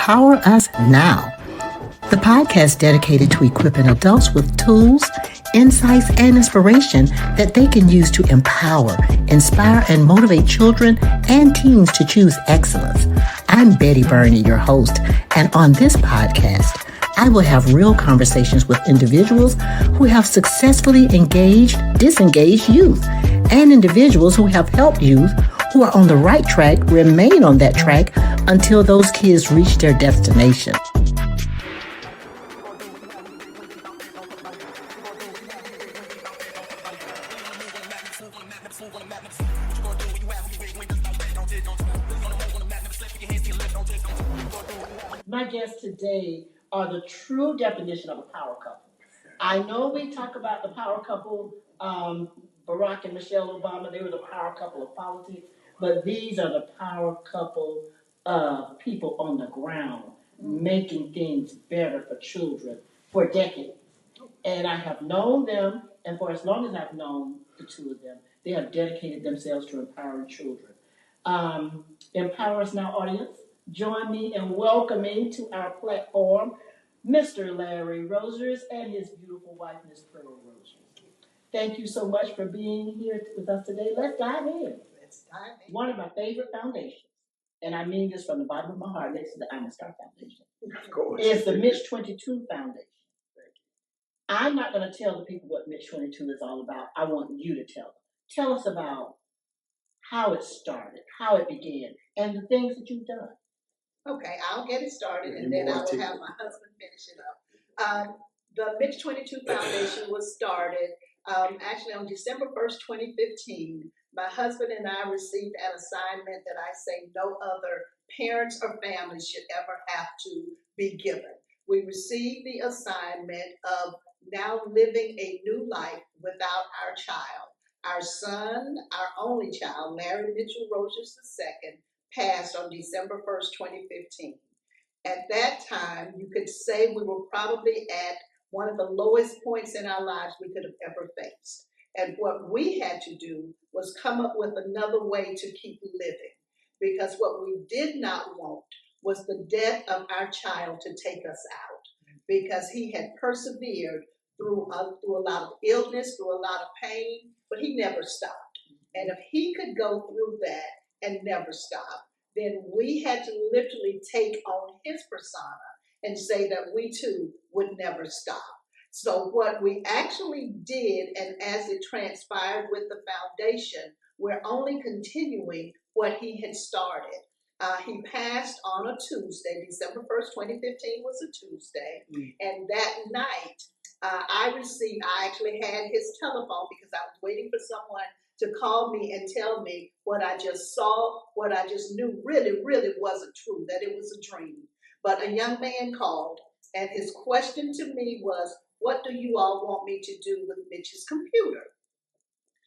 Empower Us Now, the podcast dedicated to equipping adults with tools, insights, and inspiration that they can use to empower, inspire, and motivate children and teens to choose excellence. I'm Betty Burney, your host, and on this podcast, I will have real conversations with individuals who have successfully engaged, disengaged youth, and individuals who have helped youth who are on the right track remain on that track until those kids reach their destination. My guests today are the true definition of a power couple. I know we talk about the power couple, Barack and Michelle Obama, they were the power couple of politics, but these are the power couple of people on the ground making things better for children for decades. And I have known them, and for as long as I've known the two of them, they have dedicated themselves to empowering children. Empower Us Now audience, join me in welcoming to our platform Mr. Larry Rogers and his beautiful wife, Miss Pearl Rogers. Thank you so much for being here with us today. Let's dive in. One of my favorite foundations, and I mean this from the bottom of my heart, next to the I'm a Star Foundation, of course, is the Mitch22 Foundation. I'm not going to tell the people what Mitch22 is all about. I want you to tell them. Tell us about how it started, how it began, and the things that you've done. Okay, I'll get it started, and then I will have my husband finish it up. The Mitch22 Foundation was started actually on December 1st, 2015. My husband and I received an assignment that I say no other parents or families should ever have to be given. We received the assignment of now living a new life without our child. Our son, our only child, Larry Mitchell Rogers II, passed on December 1st, 2015. At that time, you could say we were probably at one of the lowest points in our lives we could have ever faced. And what we had to do was come up with another way to keep living. Because what we did not want was the death of our child to take us out. Because he had persevered through a lot of illness, through a lot of pain, but he never stopped. And if he could go through that and never stop, then we had to literally take on his persona and say that we too would never stop. So what we actually did, and as it transpired with the foundation, we're only continuing what he had started. He passed on a Tuesday, December 1st, 2015 was a Tuesday. And that night, I actually had his telephone because I was waiting for someone to call me and tell me what I just saw, what I just knew really, really wasn't true, that it was a dream. But a young man called, and his question to me was, what do you all want me to do with Mitch's computer?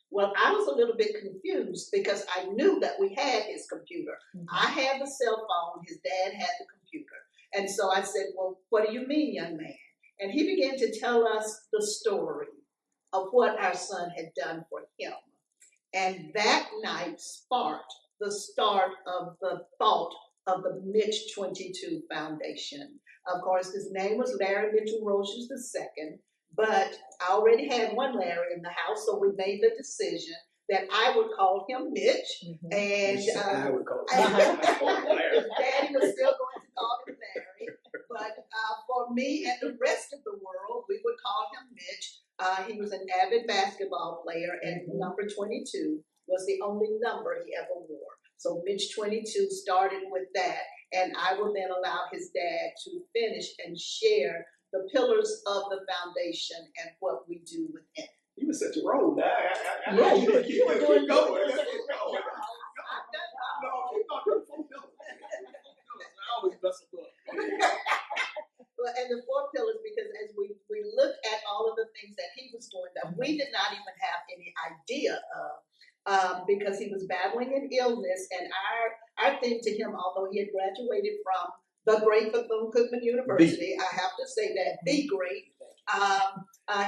Well, I was a little bit confused because I knew that we had his computer. I had the cell phone, his dad had the computer. And so I said, well, what do you mean, young man? And he began to tell us the story of what our son had done for him. And that night sparked the start of the thought of the Mitch22 Foundation. Of course, his name was Larry Mitchell Rogers II, but I already had one Larry in the house, so we made the decision that I would call him Mitch, and I would call him Daddy was still going to call him Larry, but for me and the rest of the world, we would call him Mitch. He was an avid basketball player, and number 22 was the only number he ever wore. So Mitch22 started with that, and I will then allow his dad to finish and share the pillars of the foundation and what we do within. You were such a role now. Yeah, you were doing going. I always mess up. Well, and the four pillars, because as we look at all of the things that he was doing that we did not even have any idea of, because he was battling an illness, and our thing to him, although he had graduated from the great Bethune-Cookman University, I have to say that, the great,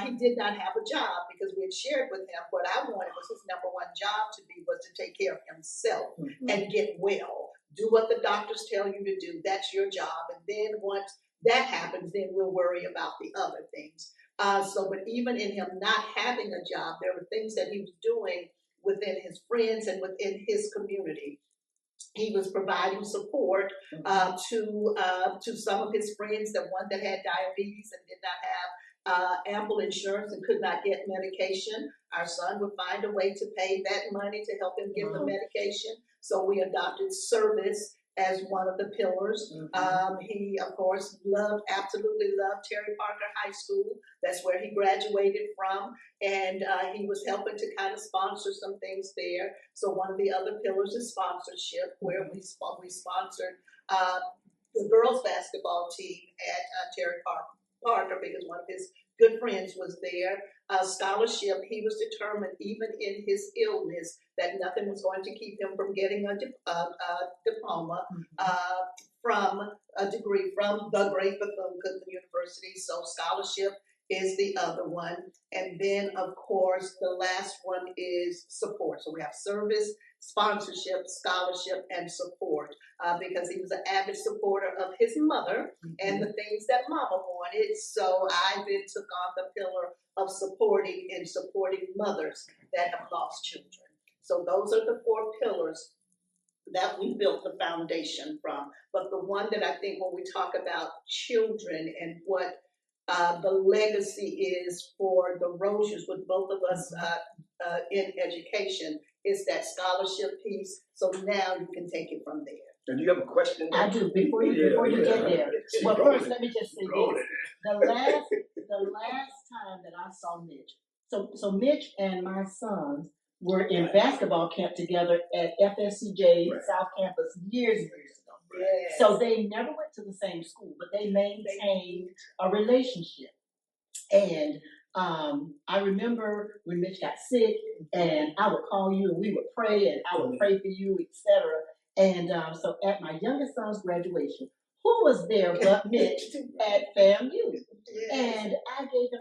he did not have a job because we had shared with him what I wanted was his number one job to be was to take care of himself and get well. do what the doctors tell you to do. That's your job. And then once that happens, then we'll worry about the other things. But even in him not having a job, there were things that he was doing within his friends and within his community. He was providing support to some of his friends, the one that had diabetes and did not have ample insurance and could not get medication. Our son would find a way to pay that money to help him get the medication. So we adopted service as one of the pillars. He, of course, absolutely loved Terry Parker High School. That's where he graduated from. And he was helping to kind of sponsor some things there. So one of the other pillars is sponsorship, where we sponsored the girls' basketball team at Terry Parker because one of his good friends was there. Scholarship, he was determined, even in his illness, that nothing was going to keep him from getting a diploma from a degree from the great Bethune-Cookman University. So scholarship is the other one. And then, of course, the last one is support. So we have service, sponsorship, scholarship, and support because he was an avid supporter of his mother and the things that Mama wanted. So I then took on the pillar of supporting mothers that have lost children. So those are the 4 pillars that we built the foundation from. But the one that I think when we talk about children and what the legacy is for the Rosiers, with both of us in education, is that scholarship piece. So now you can take it from there. And do you have a question? I do. Before you get there, well, first let me just say this: the last time that I saw Mitch, so Mitch and my sons were in basketball camp together at FSCJ South Campus years ago. Yes. So they never went to the same school, but they maintained a relationship. And I remember when Mitch got sick, and I would call you, and we would pray, and I would pray for you, etc. And so at my youngest son's graduation, who was there but Mitch at FAMU? Yes. And I gave him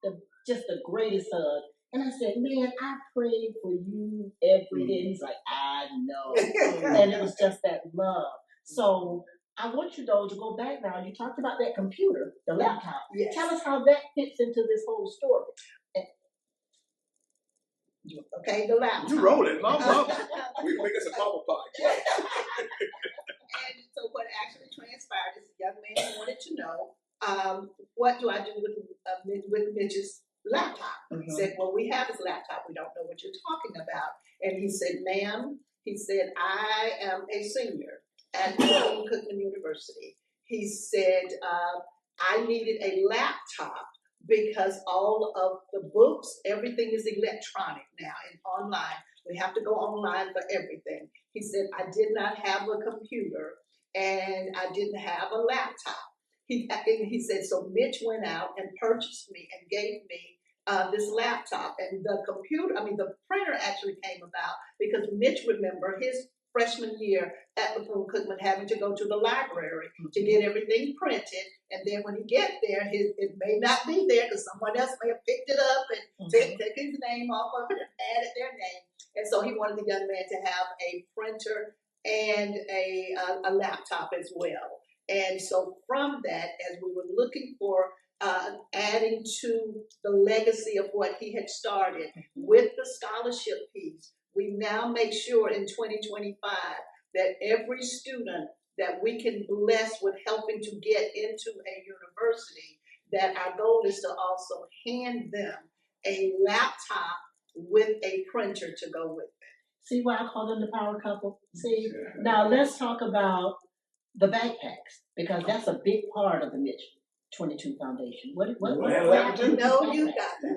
the greatest hug. And I said, man, I prayed for you every day. And he's like, I know. And it was just that love. So I want you, though, to go back now. You talked about that computer, the laptop. Yes. Tell us how that fits into this whole story. Okay, the laptop. You roll it, Mama. We can make this a Mama podcast. And so what actually transpired is the young man wanted to know, what do I do with Mitch's laptop? He said, well, we have his laptop. We don't know what you're talking about. And he said, ma'am, he said, I am a senior at Bethune-Cookman University. He said, I needed a laptop because all of the books, everything is electronic now and online. We have to go online for everything. He said, I did not have a computer and I didn't have a laptop. He said, so Mitch went out and purchased me and gave me this laptop. And the printer actually came about because Mitch remembered his freshman year at Bethune-Cookman having to go to the library to get everything printed. And then when he get there, it may not be there because someone else may have picked it up and taken his name off of it and added their name. And so he wanted the young man to have a printer and a laptop as well. And so from that, as we were looking for adding to the legacy of what he had started with the scholarship piece, we now make sure in 2025 that every student that we can bless with helping to get into a university, that our goal is to also hand them a laptop with a printer to go with it. See why I call them the power couple? See, now let's talk about the backpacks, because that's a big part of the Mitch22 Foundation. What happened? No, you got that.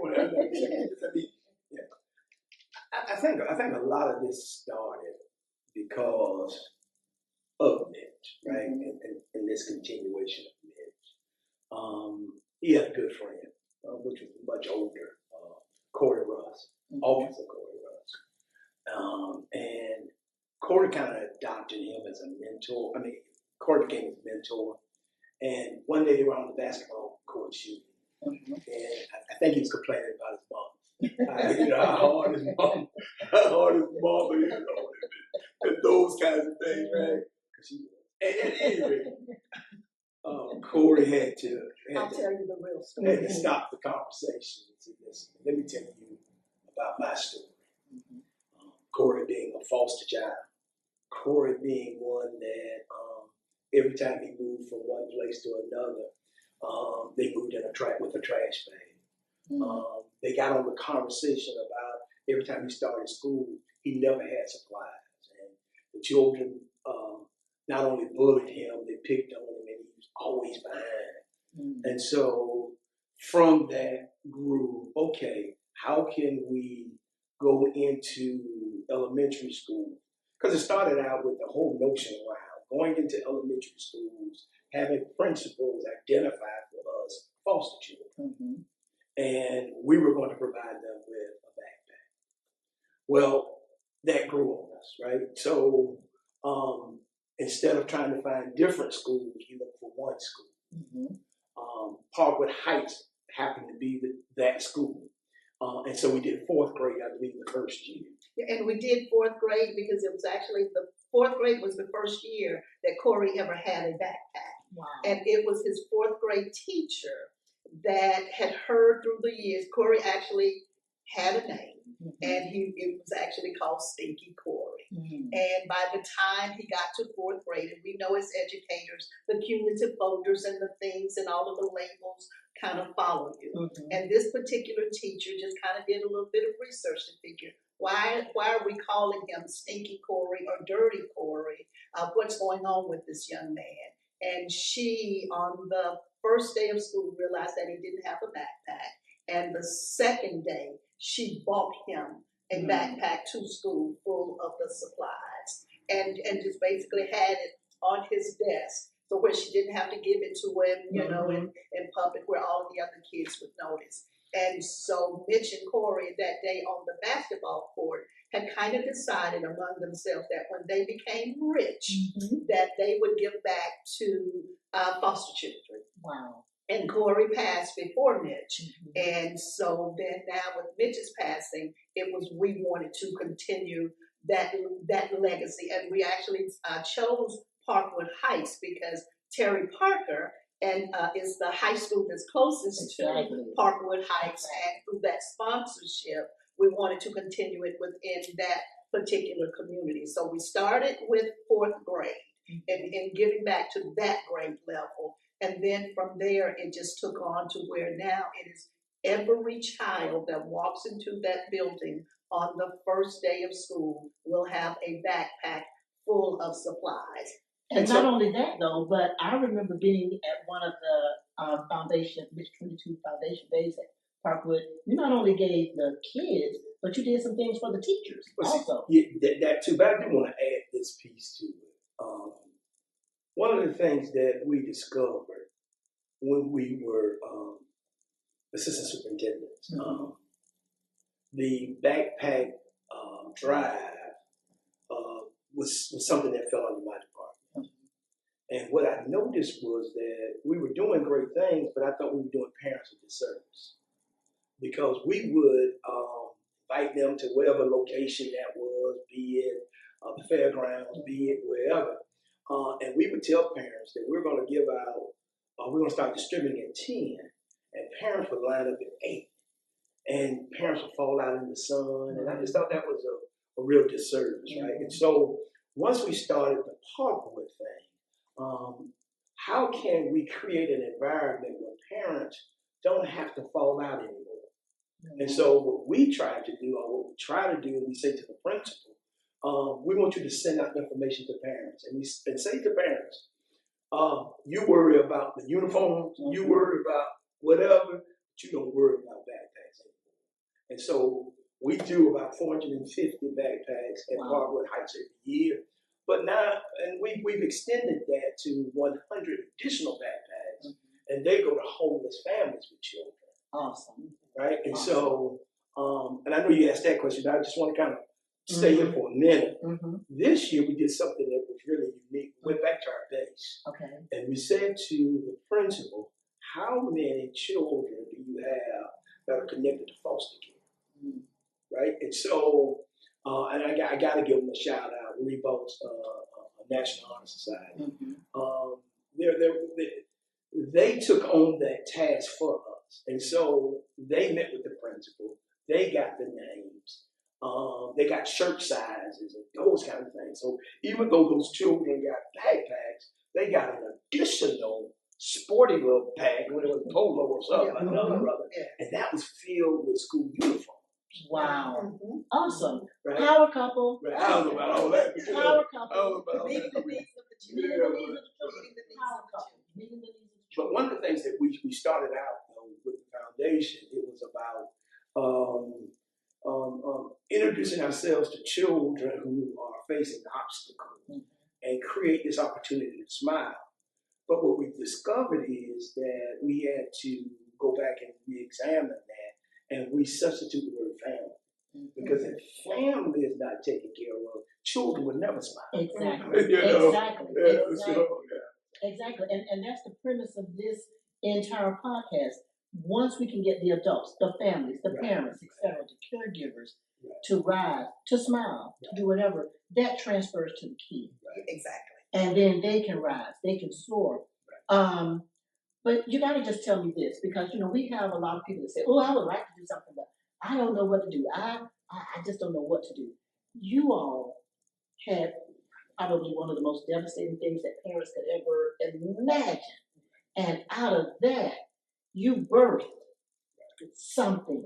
I think a lot of this started because of Mitch, right? And this continuation of Mitch. He had a good friend, which was much older, Corey Russ, Officer Corey Russ. And Corey kind of adopted him as a mentor. I mean, Corey became his mentor. And one day they were on the basketball court shooting. And I think he was complaining about his bum. How hard is mama? How hard is mama? And those kinds of things, right? And anyway, Corey had to tell you the real story. Had to stop the conversation and say, listen, let me tell you about my story. Corey being a foster child, Corey being one that every time he moved from one place to another, they moved in with a trash bag. They got on the conversation about every time he started school, he never had supplies. And the children not only bullied him, they picked on him, and he was always behind. And so from that grew, okay, how can we go into elementary school? Because it started out with the whole notion around going into elementary schools, having principals identify for us foster children. And we were going to provide them with a backpack. Well, that grew on us, right? So instead of trying to find different schools, we looked for one school. Parkwood Heights happened to be that school. And so we did fourth grade, I believe, the first year. And we did fourth grade because it was actually the fourth grade was the first year that Corey ever had a backpack. Wow. And it was his fourth grade teacher that had heard through the years. Corey actually had a name, and it was actually called Stinky Corey. And by the time he got to fourth grade, and we know as educators, the cumulative folders and the things and all of the labels kind of follow you. And this particular teacher just kind of did a little bit of research to figure, why are we calling him Stinky Corey or Dirty Corey? What's going on with this young man? And she, on the first day of school, realized that he didn't have a backpack. And the second day, she bought him a backpack to school full of the supplies, and just basically had it on his desk, so where she didn't have to give it to him, in public where all of the other kids would notice. And so Mitch and Corey that day on the basketball court had kind of decided among themselves that when they became rich, that they would give back to foster children. Wow. And Corey passed before Mitch. And so then now with Mitch's passing, it was we wanted to continue that legacy. And we actually chose Parkwood Heights because Terry Parker is the high school that's closest to Parkwood Heights. And through that sponsorship, we wanted to continue it within that particular community. So we started with fourth grade and giving back to that grade level. And then from there, it just took on to where now it is every child that walks into that building on the first day of school will have a backpack full of supplies. And not only that, though, but I remember being at one of the foundation, Mitch22 Foundation days at Parkwood. You not only gave the kids, but you did some things for the teachers also. Yeah, that too. But I do want to add this piece to it. One of the things that we discovered when we were assistant superintendents, the backpack drive was something that fell under my department. And what I noticed was that we were doing great things, but I thought we were doing parents a disservice, because we would invite them to whatever location that was, be it the fairgrounds, be it wherever. And we would tell parents that we're going to give out, we're going to start distributing at 10, and parents would line up at 8, and parents would fall out in the sun. And I just thought that was a real disservice, right? And so once we started the Parkwood thing, how can we create an environment where parents don't have to fall out anymore? And so what we try to do, or what we try to do, and we say to the principal, we want you to send out information to parents, and say to parents, you worry about the uniforms, you worry about whatever, but you don't worry about backpacks anymore. And so we do about 450 backpacks at Parkwood Heights every year. But now, and we've extended that to 100 additional backpacks, and they go to homeless families with children. Awesome. Right? And so, and I know you asked that question, but I just want to kind of stay here for a minute. This year we did something that was really unique. We went back to our base. Okay. And we said to the principal, how many children do you have that are connected to foster care? And so, and I got to give them a shout out. Revolt National Honor Society. They took on that task for us, and so they met with the principal. They got the names. They got shirt sizes and those kind of things. So even though those children got backpacks, they got an additional sporty little pack, whether it was polo or something, and that was filled with school uniforms. Wow. Awesome. Right? Power couple. Right. I don't know about all that. Power couple. Meeting the needs of the children. Power couple. Meeting the needs of the children. But one of the things that we started out with the foundation, it was about introducing ourselves to children who are facing obstacles and create this opportunity to smile. But what we discovered is that we had to go back and re-examine that, and we substitute the word family. Because if family is not taken care of, children will never smile. Exactly. You know? Exactly. Yeah, Exactly. so, Exactly. And that's the premise of this entire podcast. Once we can get the adults, the families, the parents, etc., the caregivers to rise, to smile, to do whatever, that transfers to the kids. Exactly. And then they can rise, they can soar. But you got to just tell me this, because, you know, we have a lot of people that say, oh, I would like to do something, but I don't know what to do. I just don't know what to do. You all had probably one of the most devastating things that parents could ever imagine. And out of that, you birthed something.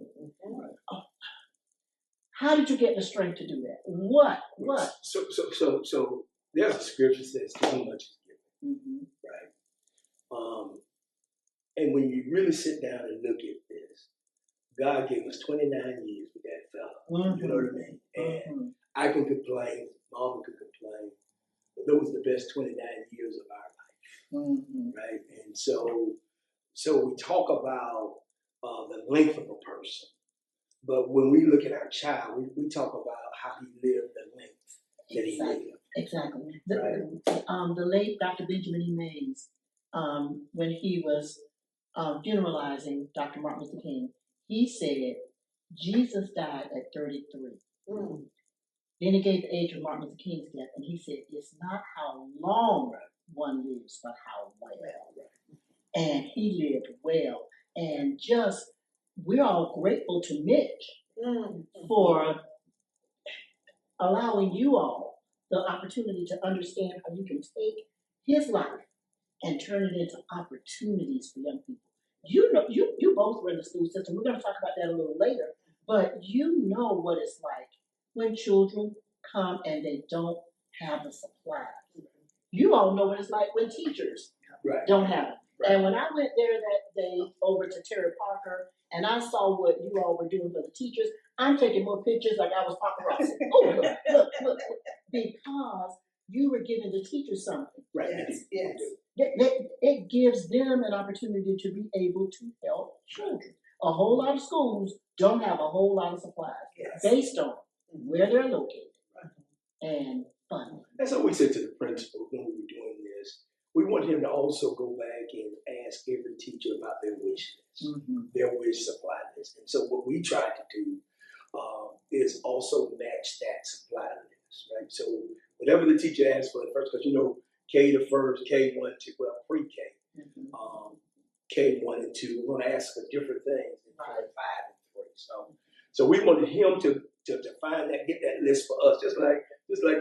How did you get the strength to do that? What? So there's a scripture that says too much is given, right? And when you really sit down and look at this, God gave us 29 years with that fella. You know what I mean? And I can complain, Mama can complain, but those are the best 29 years of our life, right? And so we talk about the length of a person, but when we look at our child, we talk about how he lived the length that he lived. Exactly. The late Dr. Benjamin E. Mays, when he was funeralizing Dr. Martin Luther King, he said, Jesus died at 33. Then he gave the age of Martin Luther King's death, and he said, it's not how long one lives, but how well. And he lived well. And just, we're all grateful to Mitch for allowing you all the opportunity to understand how you can take his life and turn it into opportunities for young people. You know, you both were in the school system. We're going to talk about that a little later. But you know what it's like when children come and they don't have the supplies. You all know what it's like when teachers don't have it. And when I went there that day over to Terry Parker and I saw what you all were doing for the teachers, I'm taking more pictures like I was paparazzi. Oh, look. Because you were giving the teachers something. Yes. It gives them an opportunity to be able to help children. A whole lot of schools don't have a whole lot of supplies based on where they're located and funding. That's what we said to the principal when we were doing this. We want him to also go back and ask every teacher about their wish list, their wish supply list. And so what we tried to do is also match that supply list, right? So whatever the teacher asks for the first, because you know, K to first, K1 to, well, pre-K, K1 and 2, we're going to ask for different things in 5 and 3. So we wanted him to find that, get that list for us, just like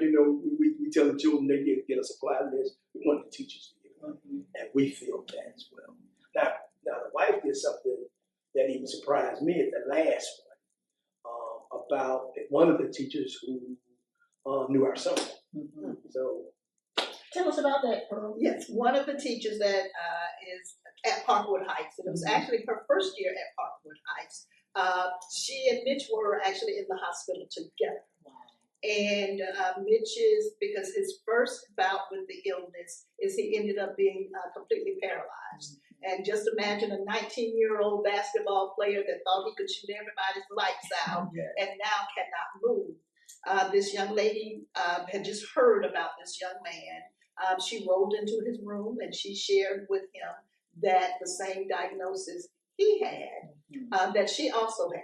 you know, we tell the children they get a supply list. We want the teachers to get one, and we feel that as well. Now the wife did something that even surprised me at the last one about one of the teachers who knew our son. So. Tell us about that, Pearl. Yes, one of the teachers that is at Parkwood Heights, and it was actually her first year at Parkwood Heights. She and Mitch were actually in the hospital together. And Mitch is, because his first bout with the illness is he ended up being completely paralyzed. And just imagine a 19-year-old basketball player that thought he could shoot everybody's lights out and now cannot move. This young lady had just heard about this young man. She rolled into his room and she shared with him that the same diagnosis he had, that she also had.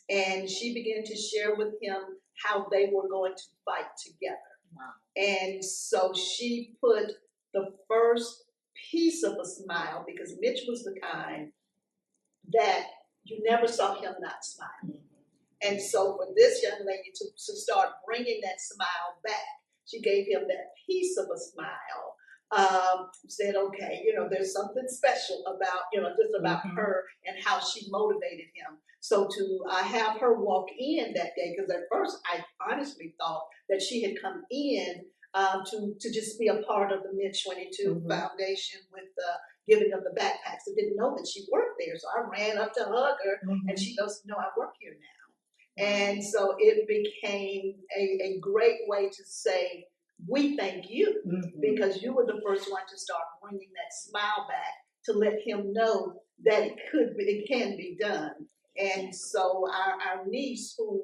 and she began to share with him how they were going to fight together. Wow. And so she put the first piece of a smile, because Mitch was the kind that you never saw him not smile. Mm-hmm. And so for this young lady to start bringing that smile back, she gave him that piece of a smile. Said, okay, there's something special about, just about mm-hmm. her and how she motivated him. So to have her walk in that day, because at first I honestly thought that she had come in to just be a part of the Mitch22 mm-hmm. Foundation with the giving of the backpacks. I didn't know that she worked there. So I ran up to hug her mm-hmm. and she goes, no, I work here now. And so it became a great way to say, we thank you mm-hmm. because you were the first one to start bringing that smile back to let him know that it can be done. And so our niece, who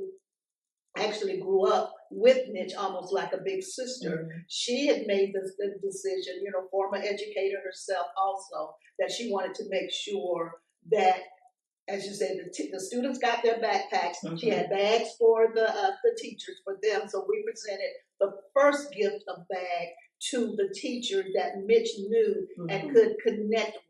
actually grew up with Mitch almost like a big sister, mm-hmm. she had made the decision, former educator herself also, that she wanted to make sure that, as you said, the students got their backpacks. Mm-hmm. She had bags for the teachers, for them. So we presented the first gift of bag to the teacher that Mitch knew mm-hmm. and could connect with.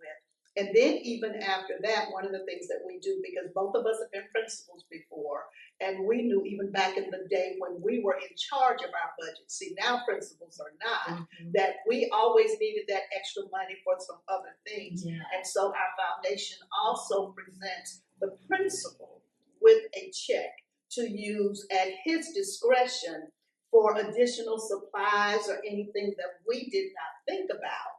And then even after that, one of the things that we do, because both of us have been principals before, and we knew even back in the day when we were in charge of our budget, see now principals are not, mm-hmm. that we always needed that extra money for some other things. Yeah. And so our foundation also presents the principal with a check to use at his discretion for additional supplies or anything that we did not think about.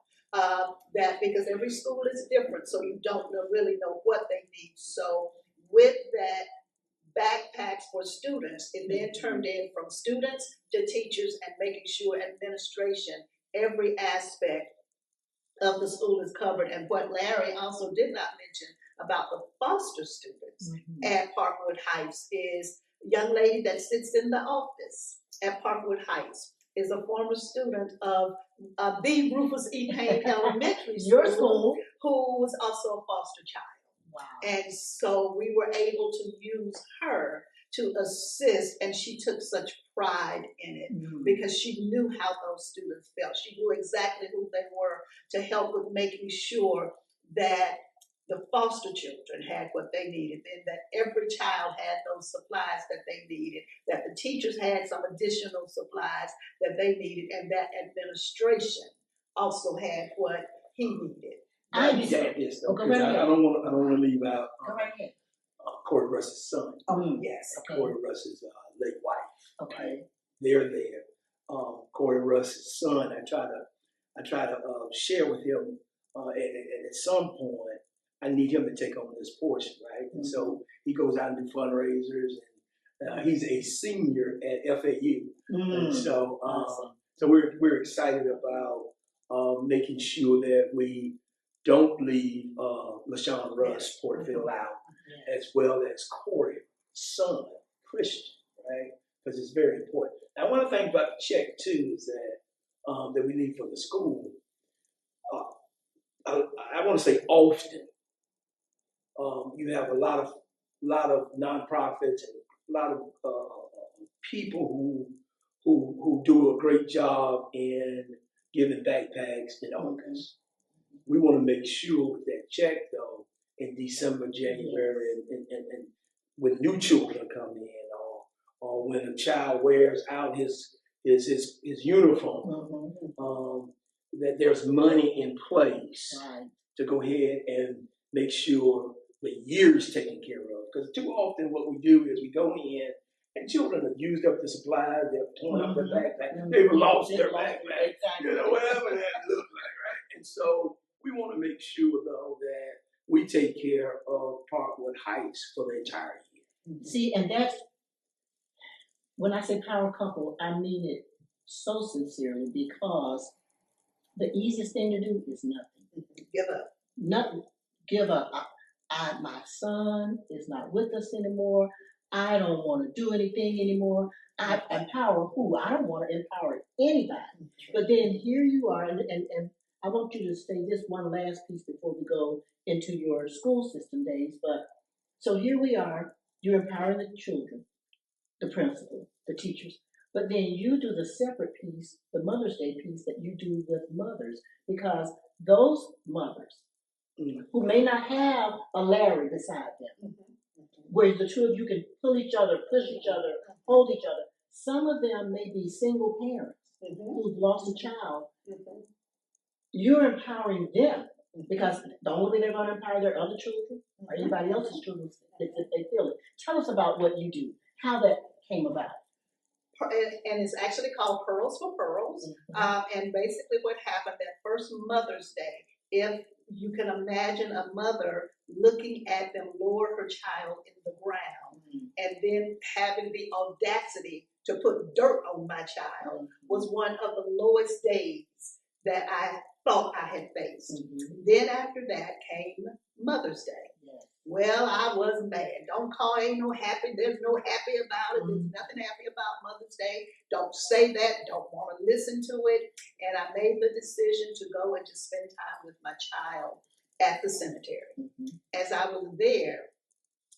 That because every school is different, so you don't really know what they need. So with that backpacks for students, it then turned in from students to teachers and making sure administration, every aspect of the school is covered. And what Larry also did not mention about the foster students mm-hmm. at Parkwood Heights is a young lady that sits in the office at Parkwood Heights is a former student of the Rufus E. Payne Elementary School, who was also a foster child. Wow. And so we were able to use her to assist, and she took such pride in it because she knew how those students felt. She knew exactly who they were to help with making sure that the foster children had what they needed, and that every child had those supplies that they needed, that the teachers had some additional supplies that they needed, and that administration also had what he needed. I need to add this though, because I don't want to leave out Corey Russ's son. Oh yes, okay. Corey Russ's late wife. Okay, right? They're there. Corey Russ's son. I try to share with him, and at some point, I need him to take on this portion, right? Mm-hmm. And so he goes out and do fundraisers, and he's a senior at FAU, and so so we're excited about making sure that we don't leave LaShawn Russ Porterfield out, as well as Corey's son, Christian, right? Because it's very important. Now, one thing about the check too is that that we need for the school. I want to say often. You have a lot of nonprofits and a lot of people who do a great job in giving backpacks in August. We want to make sure with that check though in December, January, and when new children come in, or when a child wears out his uniform, that there's money in place to go ahead and make sure the year is taken care of. Because too often what we do is we go in and children have used up the supplies, they've torn up their backpack, they've lost their backpack, whatever that looks like, right? And so we want to make sure though that we take care of Parkwood Heights for the entire year. See, and that's, when I say power couple, I mean it so sincerely, because the easiest thing to do is nothing. Give up. Nothing. Give up. My son is not with us anymore. I don't want to do anything anymore. I empower who? I don't want to empower anybody. But then here you are, and I want you to say this one last piece before we go into your school system days. But so here we are. You're empowering the children, the principal, the teachers, but then you do the separate piece, the Mother's Day piece that you do with mothers, because those mothers who may not have a Larry beside them, where the two of you can pull each other, push each other, hold each other. Some of them may be single parents who've lost a child. You're empowering them because the only way they're going to empower their other children or anybody else's children if they feel it. Tell us about what you do, how that came about. And it's actually called Pearls for Pearls. And basically what happened that first Mother's Day, if you can imagine a mother looking at them lower her child in the ground and then having the audacity to put dirt on my child was one of the lowest days that I thought I had faced. Then after that came Mother's Day. Well, I was mad. Don't call, ain't no happy. There's no happy about it. There's nothing happy about Mother's Day. Don't say that. Don't want to listen to it. And I made the decision to go and just spend time with my child at the cemetery. As I was there,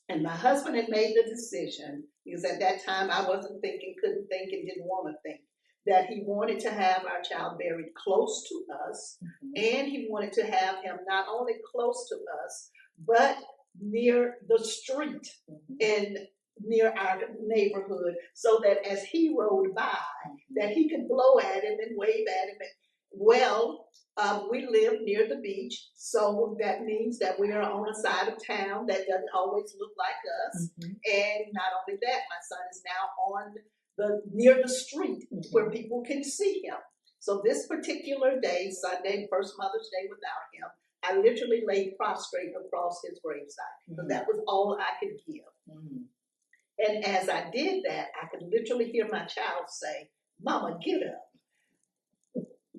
and my husband had made the decision, because at that time I wasn't thinking, couldn't think, and didn't want to think, that he wanted to have our child buried close to us, and he wanted to have him not only close to us, but near the street and near our neighborhood, so that as he rode by, that he could blow at him and wave at him. Well, we live near the beach, so that means that we are on a side of town that doesn't always look like us. And not only that, my son is now on near the street where people can see him. So this particular day, Sunday, first Mother's Day without him, I literally laid prostrate across his gravesite. So that was all I could give. And as I did that, I could literally hear my child say, "Mama, get up."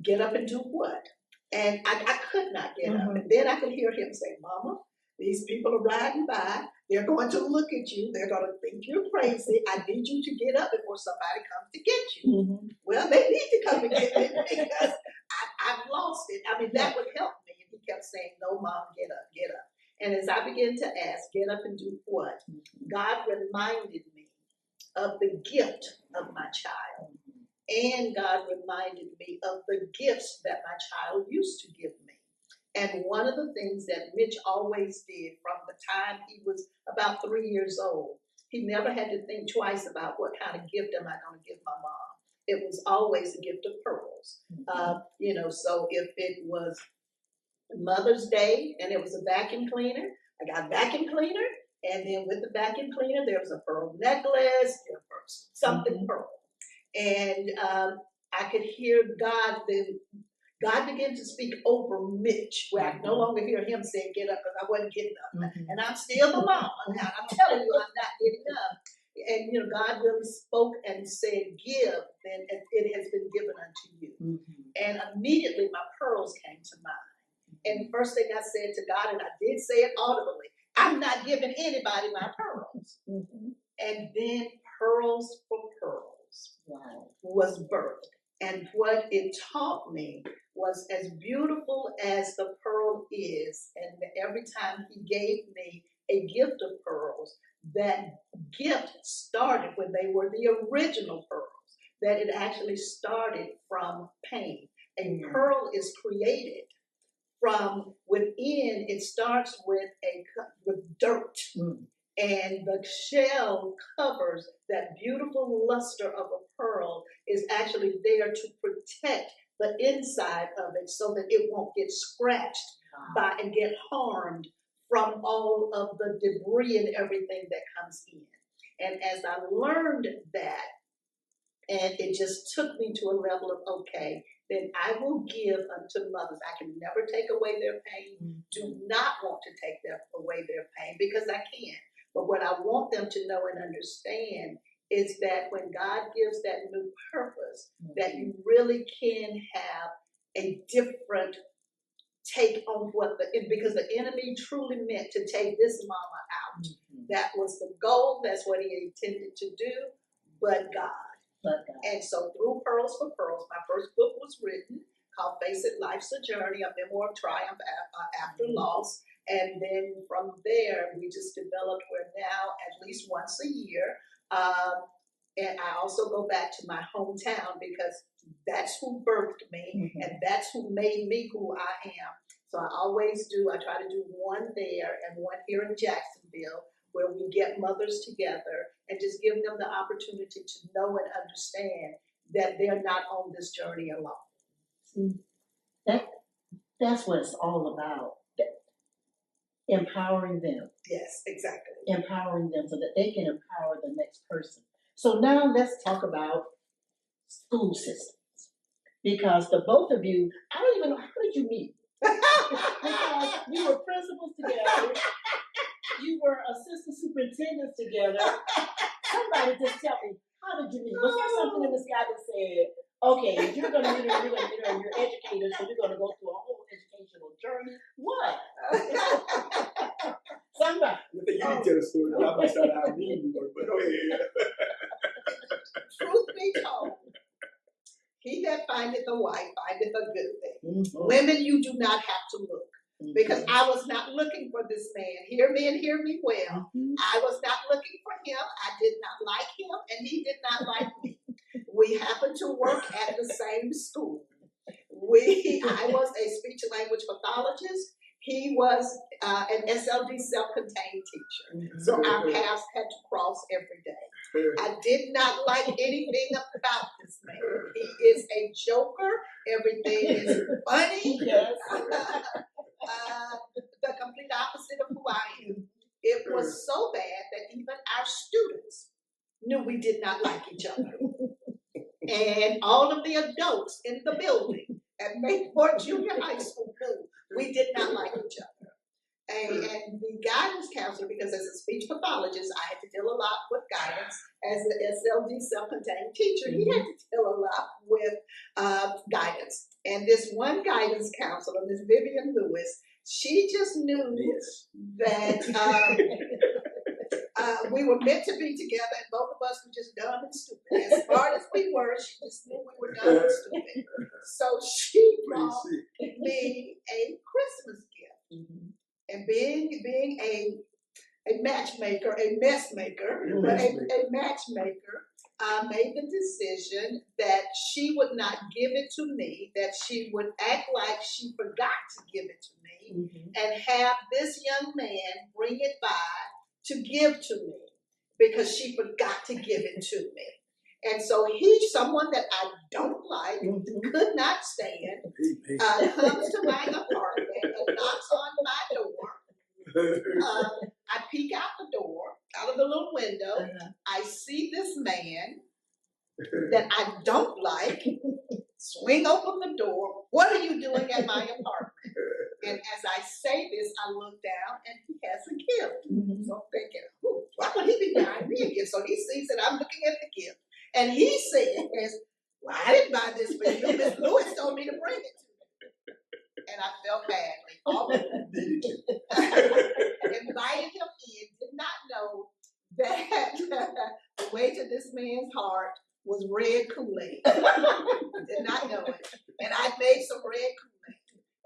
Get up and do what? And I could not get up. And then I could hear him say, "Mama, these people are riding by. They're going to look at you. They're going to think you're crazy. I need you to get up before somebody comes to get you." Well, they need to come and get me because I've lost it. I mean, that would help me if he kept saying, "No, Mom, get up, get up." And as I began to ask, get up and do what? God reminded me of the gift of my child. And God reminded me of the gifts that my child used to give me. And one of the things that Mitch always did from the time he was about 3 years old, he never had to think twice about what kind of gift am I going to give my mom. It was always a gift of pearls. So if it was Mother's Day and it was a vacuum cleaner, I got a vacuum cleaner. And then with the vacuum cleaner, there was a pearl necklace, something pearl. And I could hear God began to speak over Mitch, where I no longer hear him saying, "Get up," because I wasn't getting up. And I'm still the mom. And I'm telling you, I'm not getting up. And, God really spoke and said, "Give, then it has been given unto you." And immediately my pearls came to mind. And the first thing I said to God, and I did say it audibly, "I'm not giving anybody my pearls." And then Pearls for Pearls was birthed. And what it taught me was, as beautiful as the pearl is, and every time he gave me a gift of pearls, that gift started when they were the original pearls, that it actually started from pain. A pearl is created from within. It starts with dirt. And the shell covers that beautiful luster of a pearl is actually there to protect the inside of it so that it won't get scratched by and get harmed from all of the debris and everything that comes in. And as I learned that, and it just took me to a level of, okay, then I will give unto mothers. I can never take away their pain. Do not want to take away their pain because I can't. But what I want them to know and understand is that when God gives that new purpose, that you really can have a different take on because the enemy truly meant to take this mama out. That was the goal. That's what he intended to do. But God. And so through Pearls for Pearls, my first book was written called Face It, Life's a Journey, a memoir of triumph after loss. And then from there, we just developed where now at least once a year. And I also go back to my hometown because that's who birthed me and that's who made me who I am. So I always do, I try to do one there and one here in Jacksonville where we get mothers together and just give them the opportunity to know and understand that they're not on this journey alone. See, that's what it's all about. Empowering them. Yes, exactly. Empowering them so that they can empower the next person. So now let's talk about school systems. Because the both of you, I don't even know, how did you meet? Because you were principals together. You were assistant superintendents together. Somebody just tell me, how did you meet? Was there something in the sky that said, okay, if you're going to meet her, you're going to meet her, and you're educators, so you're going to go through a whole educational journey? What? Somebody. I think you can tell the story. I might start out meeting you, but go ahead. Truth be told, he that findeth a wife findeth a good thing. Mm-hmm. Women, you do not have to look. Because I was not looking for this man. Hear me and hear me well. I was not looking for him. I did not like him, and he did not like me. We happened to work at the same school. I was a speech and language pathologist. He was an SLD self-contained teacher. So our paths had to cross every day. I did not like anything about this man. He is a joker. Everything is funny. Yes. The complete opposite of who I am. It was so bad that even our students knew we did not like each other. And all of the adults in the building at Mayport Junior High School knew we did not like each other. And the guidance counselor, because as a speech pathologist, I had to deal a lot with guidance. As an SLD self-contained teacher, he had to deal a lot with guidance. And this one guidance counselor, Ms. Vivian Lewis, she just knew that we were meant to be together, and both of us were just dumb and stupid. As smart as we were, she just knew we were dumb and stupid. So she brought me a Christmas gift. And being a matchmaker, a messmaker, but a matchmaker, made the decision that she would not give it to me, that she would act like she forgot to give it to me, and have this young man bring it by to give to me because she forgot to give it to me. And so he's someone that I don't like, could not stand, comes to my apartment and knocks on my door. I peek out the door, out of the little window. I see this man that I don't like swing open the door. What are you doing at my apartment? And as I say this, I look down and he has a gift. So I'm thinking, why would he be buying me a gift? So he sees that I'm looking at the gift. And he says, well, I didn't buy this for you. Miss Lewis told me to bring it to you. And I felt badly. All of it. Invited him in, did not know that the way to this man's heart was red Kool-Aid. Did not know it. And I made some red Kool-Aid.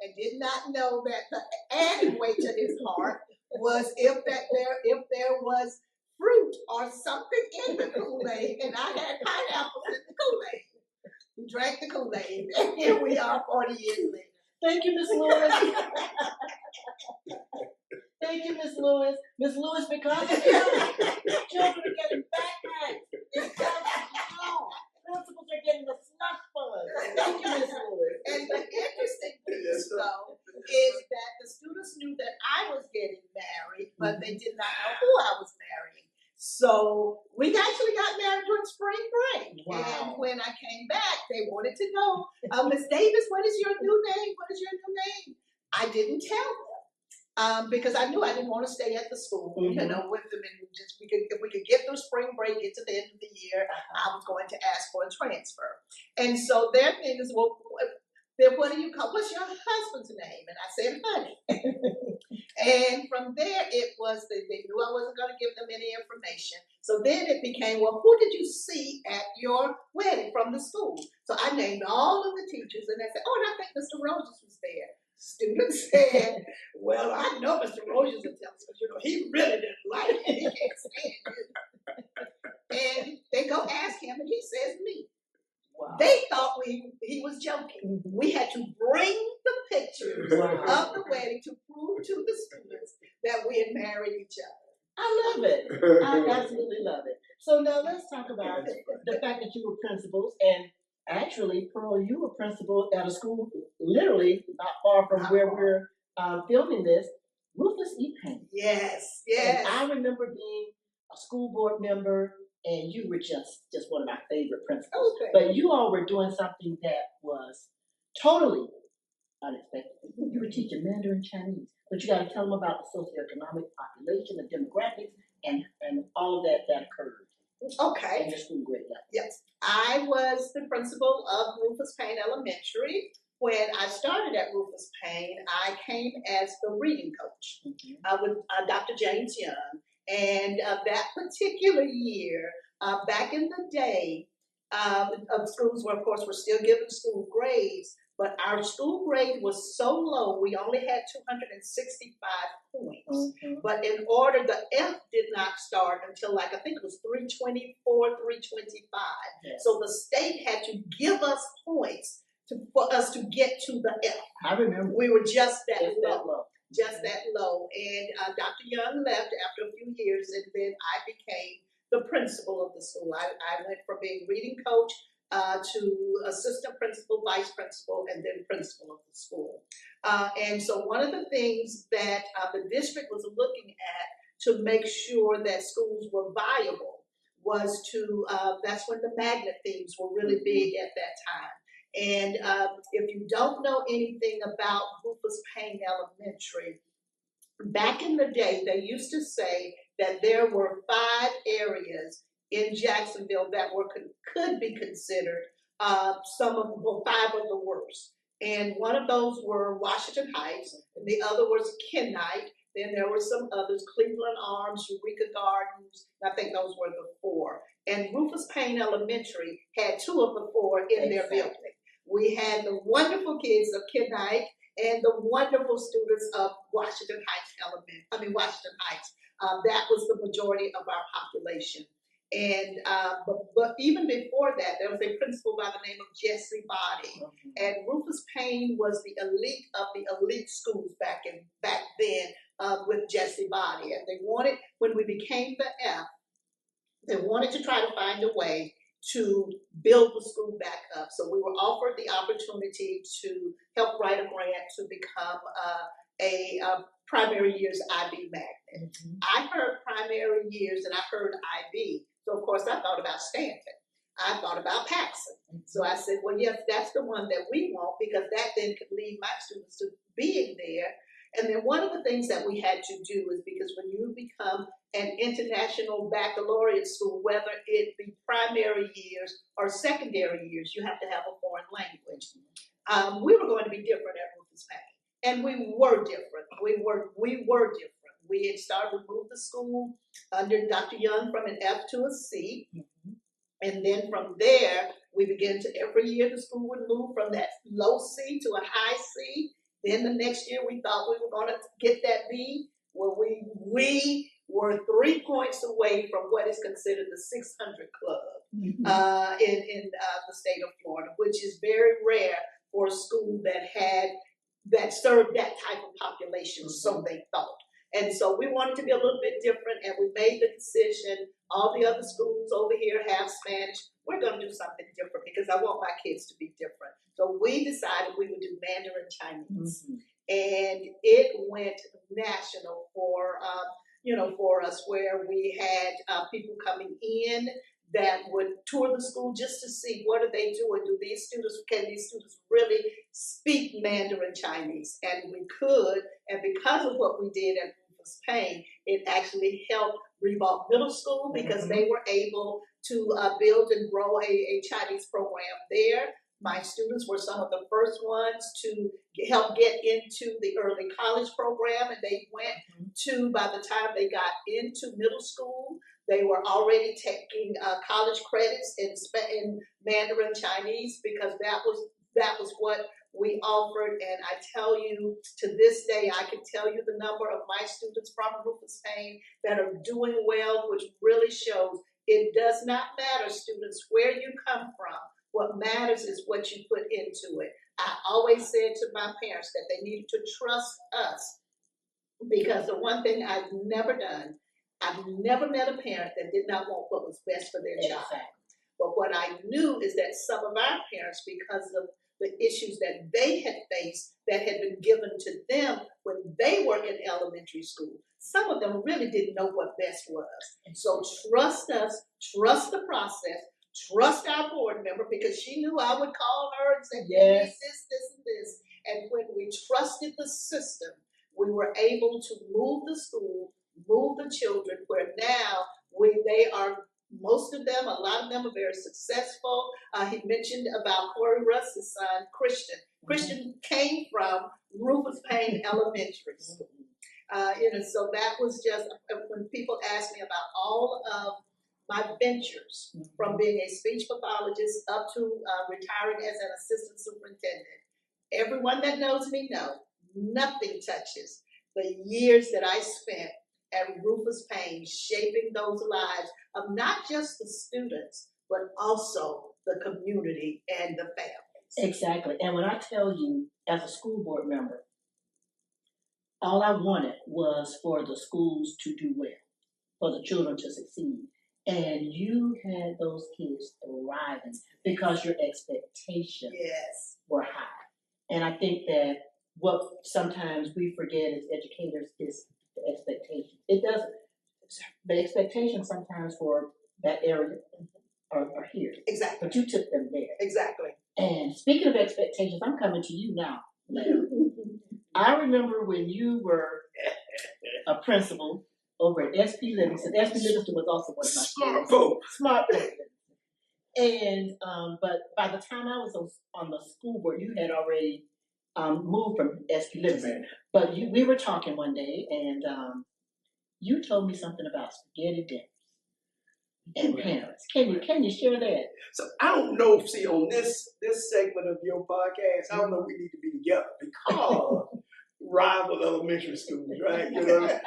And did not know that the added way to his heart was if there was fruit or something in the Kool-Aid, and I had pineapples in the Kool-Aid. We drank the Kool-Aid, and here we are 40 years later. Thank you, Ms. Lewis. Thank you, Ms. Lewis. Ms. Lewis, because of you, children are getting backpacks. Because of you, principals are getting the slush funds. Thank you, Ms. Lewis. And the interesting thing, though, is that the students knew that I was getting married, but they did not know who I was marrying. So we actually got married during spring break. Wow. And when I came back, they wanted to know, Ms. Davis, what is your new name? What is your new name? I didn't tell them because I knew I didn't want to stay at the school, with them, and just if we could get through spring break, get to the end of the year, I was going to ask for a transfer. And so their thing is, well, then what do you call? What's your husband's name? And I said, Honey. And from there, it was they knew I wasn't going to give them any information. So then it became, well, who did you see at your wedding from the school? So I named all of the teachers, and they said, oh, and I think Mr. Rogers was there. Students said, well, I know Mr. Rogers will tell us, because, he really didn't like it. He can't stand it. And they go ask him, and he says me. Wow. They thought he was joking. Mm-hmm. We had to bring the pictures of the wedding to prove to the students that we had married each other. I love it. I absolutely love it. So now let's talk about the fact that you were principals, and actually, Pearl, you were principal at a school literally not far from where we're filming this, Rufus E. Payne. Yes, yes. And I remember being a school board member, and you were just one of my favorite principals. Okay. But you all were doing something that was totally unexpected. You were teaching Mandarin Chinese, but you got to tell them about the socioeconomic population, the demographics, and all of that occurred. Okay. In your school grade level. Yes. I was the principal of Rufus Payne Elementary. When I started at Rufus Payne, I came as the reading coach with Dr. James Young. And that particular year, back in the day, schools were, of course, were still giving school grades, but our school grade was so low, we only had 265 points. Mm-hmm. But in order, the F did not start until I think it was 324, 325. Yes. So the state had to give us points for us to get to the F. I remember. We were just that low. Just that low. And Dr. Young left after a few years, and then I became the principal of the school. I went from being reading coach to assistant principal, vice principal, and then principal of the school. And so one of the things that the district was looking at to make sure that schools were viable was to, that's when the magnet themes were really big at that time. And if you don't know anything about Rufus Payne Elementary, back in the day, they used to say that there were 5 areas in Jacksonville that could be considered 5 of the worst. And one of those were Washington Heights, and the other was Kenite. Then there were some others, Cleveland Arms, Eureka Gardens. I think those were the 4. And Rufus Payne Elementary had 2 of the 4 in their building. We had the wonderful kids of Kenite and the wonderful students of Washington Heights. That was the majority of our population. And but even before that, there was a principal by the name of Jesse Body. Mm-hmm. And Rufus Payne was the elite of the elite schools back then with Jesse Body. And they wanted, when we became the F, they wanted to try to find a way to build the school back up. So we were offered the opportunity to help write a grant to become a primary years IB magnet. Mm-hmm. I heard primary years and I heard IB. So of course I thought about Stanford. I thought about Paxson. Mm-hmm. So I said, well, yes, that's the one that we want, because that then could lead my students to being there. And then one of the things that we had to do is, because when you become an international baccalaureate school, whether it be primary years or secondary years, you have to have a foreign language. We were going to be different at Rufus Payne, and we were different. We were different. We had started to move the school under Dr. Young from an F to a C. Mm-hmm. And then from there, we began to, every year the school would move from that low C to a high C. Then the next year we thought we were going to get that B. Well, we were 3 points away from what is considered the 600 club in the state of Florida, which is very rare for a school that served that type of population, mm-hmm. So they thought. And so we wanted to be a little bit different, and we made the decision, all the other schools over here have Spanish. We're going to do something different because I want my kids to be different. So we decided we would do Mandarin Chinese. Mm-hmm. And it went national for us, where we had people coming in that would tour the school just to see what are they doing. Can these students really speak Mandarin Chinese? And we could, and because of what we did at Rufus Payne, it actually helped Revolt Middle School, because mm-hmm. they were able to build and grow a Chinese program there. My students were some of the first ones to help get into the early college program, and they went to, by the time they got into middle school, they were already taking college credits in Mandarin Chinese, because that was what we offered, and I tell you, to this day, I can tell you the number of my students from Rufus Payne that are doing well, which really shows it does not matter, students, where you come from. What matters is what you put into it. I always said to my parents that they needed to trust us, because the one thing I've never done, I've never met a parent that did not want what was best for their child. But what I knew is that some of our parents, because of the issues that they had faced that had been given to them when they were in elementary school, some of them really didn't know what best was. So trust us, trust the process, trust our board member, because she knew I would call her and say, yes, this, and this. And when we trusted the system, we were able to move the school, move the children, where now they are, most of them, a lot of them are very successful. He mentioned about Corey Russ's son, Christian. Christian came from Rufus Payne Elementary School. So that was just, when people ask me about all of my ventures, from being a speech pathologist up to retiring as an assistant superintendent, everyone that knows me knows nothing touches the years that I spent at Rufus Payne, shaping those lives of not just the students, but also the community and the families. Exactly. And when I tell you, as a school board member, all I wanted was for the schools to do well, for the children to succeed. And you had those kids thriving because your expectations were high. And I think that what sometimes we forget as educators is the expectation. It doesn't. The expectations sometimes for that area are here. Exactly. But you took them there. Exactly. And speaking of expectations, I'm coming to you now. I remember when you were a principal over at SP Livingston. SP Livingston was also one of my smart folk. Smart folk. And but by the time I was on the school board, you had already moved from SP Livingston. But we were talking one day, and you told me something about spaghetti dinners and parents. Can you share that? So I don't know. See, on this segment of your podcast, I don't know if we need to be together because rival elementary schools, right? You know,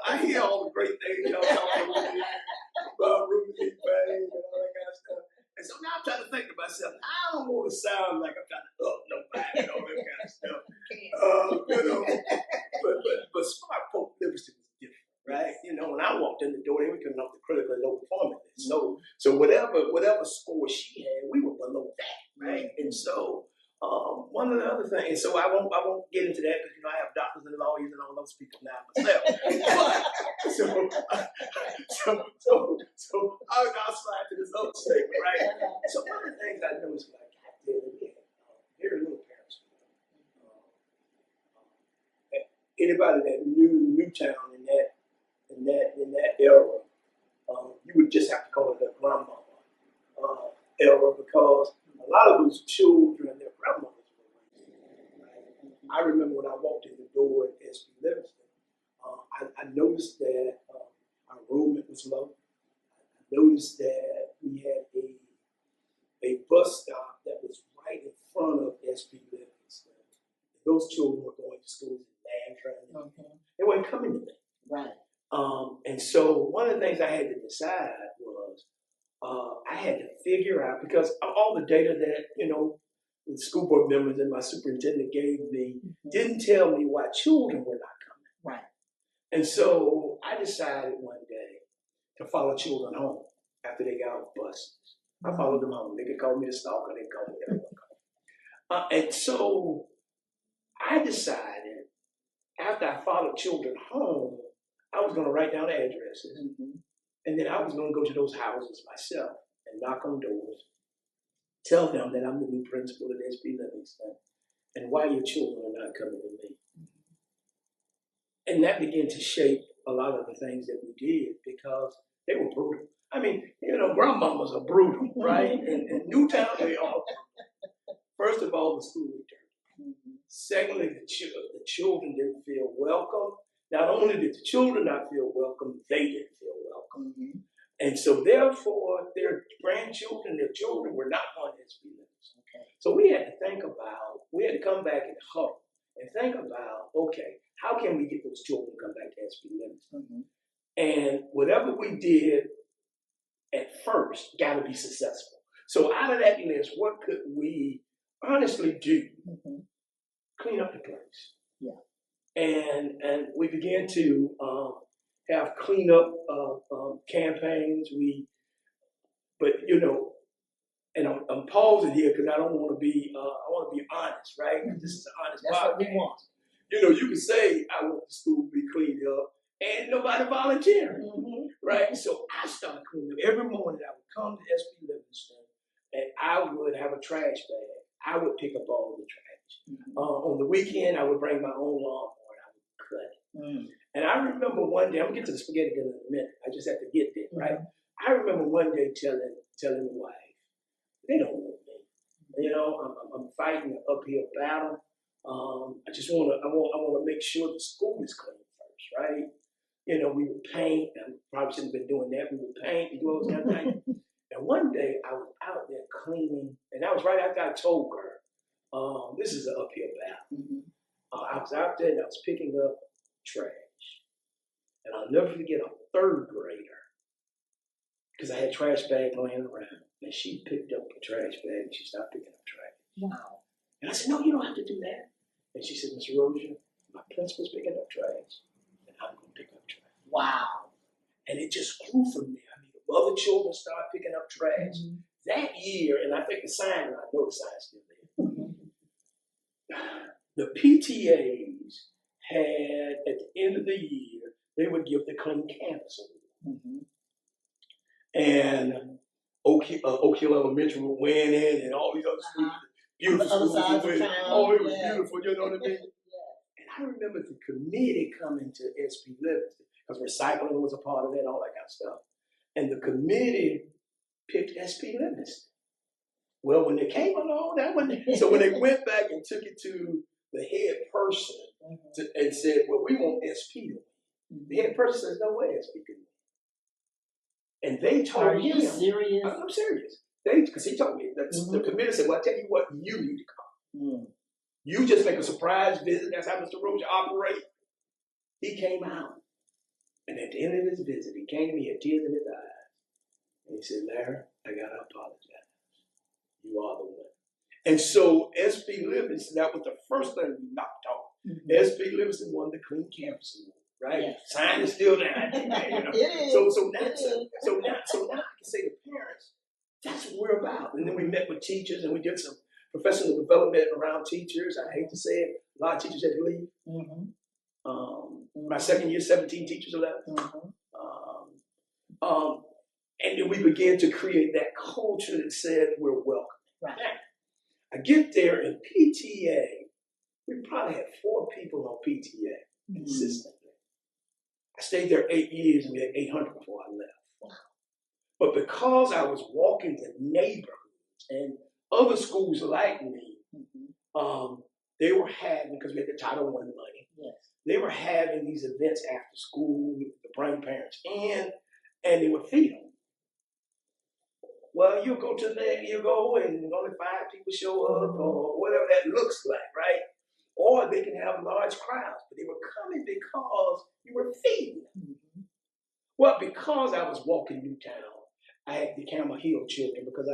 I hear all the great things y'all talking about Rufus Payne and all that kind of stuff. And so now I'm trying to think to myself, I don't want to sound like I'm trying to up nobody and all that kind of stuff. But smart folk Livingston was different, right? You know, when I walked in the door, they were coming off the critically low performance list. So whatever score she had, we were below that, right? And so one of the other things, so I won't get into that because I have doctors and lawyers and all those people now myself. So I'll slide to this other statement, right? So one of the things I noticed when I got there, very little parents. Anybody that knew Newtown in that era, you would just have to call it a grandmama era, because a lot of those children, their grandmothers were raising. Right? I remember when I walked in the door at SP Livingston, I noticed that our enrollment was low. I noticed that we had a bus stop that was right in front of SP Livingston. Those children were going to schools in Landry. They weren't coming to me. Right. And so one of the things I had to decide was I had to figure out, because all the data that, the school board members and my superintendent gave me didn't tell me why children were not coming. Right. And so I decided one day to follow children home after they got off buses. I followed them home. They could call me the stalker. They could call me whatever. And so I decided, after I followed children home, I was going to write down addresses. And then I was going to go to those houses myself and knock on doors, tell them that I'm the new principal at SP Livingston and why your children are not coming to me. And that began to shape a lot of the things that we did, because they were brutal. I mean, grandmamas are brutal, right? In Newtown, they are brutal. First of all, the school returned. Secondly, the children didn't feel welcome. Not only did the children not feel welcome, they didn't feel welcome. And so therefore, their grandchildren, their children were not going to SP Livingston. So we had to come back and huddle and think about, okay, how can we get those children to come back to SP Livingston? And whatever we did at first got to be successful. So out of that list, what could we honestly do? Clean up the place. Yeah. And we began to have cleanup campaigns. But you know, and I'm pausing here because I don't want to be. I want to be honest, right? This is an honest podcast. That's what we want. You know, you can say I want the school to be cleaned up, and nobody volunteering, right? So I started cleaning up. Every morning I would come to SP Livingston, and I would have a trash bag. I would pick up all the trash. On the weekend, I would bring my own lawnmower and I would cut it. And I remember one day, I'm gonna get to the spaghetti dinner in a minute. I just have to get there, right? I remember one day telling my wife, they don't want me. You know, I'm fighting an uphill battle. I just want to make sure the school is clean first, right? You know, we would paint. I probably shouldn't have been doing that. We would paint and do all those kind of things. And one day I was out there cleaning, and that was right after I told her, this is an uphill battle. I was out there and I was picking up trash. And I'll never forget a third grader, because I had trash bags laying around. And she picked up a trash bag and she started picking up trash. Wow. And I said, no, you don't have to do that. And she said, Mr. Rozier, my principal's picking up trash, and I'm going to pick up trash. Wow. And it just grew from there. I mean, the other children started picking up trash. That year, and I think the sign, I know the sign's still there. The PTAs had, at the end of the year, they would give the Clean Campus Award. And Oak Hill Elementary would win in, and all these other schools, beautiful schools would win. Oh, it was beautiful, you know what I mean? And I remember the committee coming to SP Livingston, because recycling was a part of it, all that kind of stuff. And the committee picked SP Livingston. Well, when they came along, that one. So when they went back and took it to the head person and said, well, we want SP to win. The head person says, no way SP can win. And they told Are you serious? I'm serious. Because he told me, that the committee said, well, I tell you what, you need to come. You just make a surprise visit. That's how Mr. Rozier operates. He came out. And at the end of his visit, he came to me, had tears in his eyes. And he said, Larry, I got to apologize. You are the one. And so SP Livingston, that was the first thing we knocked off. SP Livingston won the Clean Campus Award. Right, yes. Sign is still there. You know? It is. So now I can say to parents, that's what we're about. And then we met with teachers and we did some professional development around teachers. I hate to say it, a lot of teachers had to leave. My second year, 17 teachers left. And then we began to create that culture that said we're welcome. Right. Now, I get there in PTA, we probably had 4 people on PTA consistently. I stayed there 8 years and we had 800 before I left. Wow. But because I was walking the neighborhoods and other schools like me, they were having, because we had the Title I money, they were having these events after school to bring parents in, and they would feed them. Well, you go to there, you go, and only 5 people show up, or whatever that looks like, right? Or they can have large crowds, but they were coming because you were feeding them. Well, because I was walking Newtown, I had the Camel Hill children, because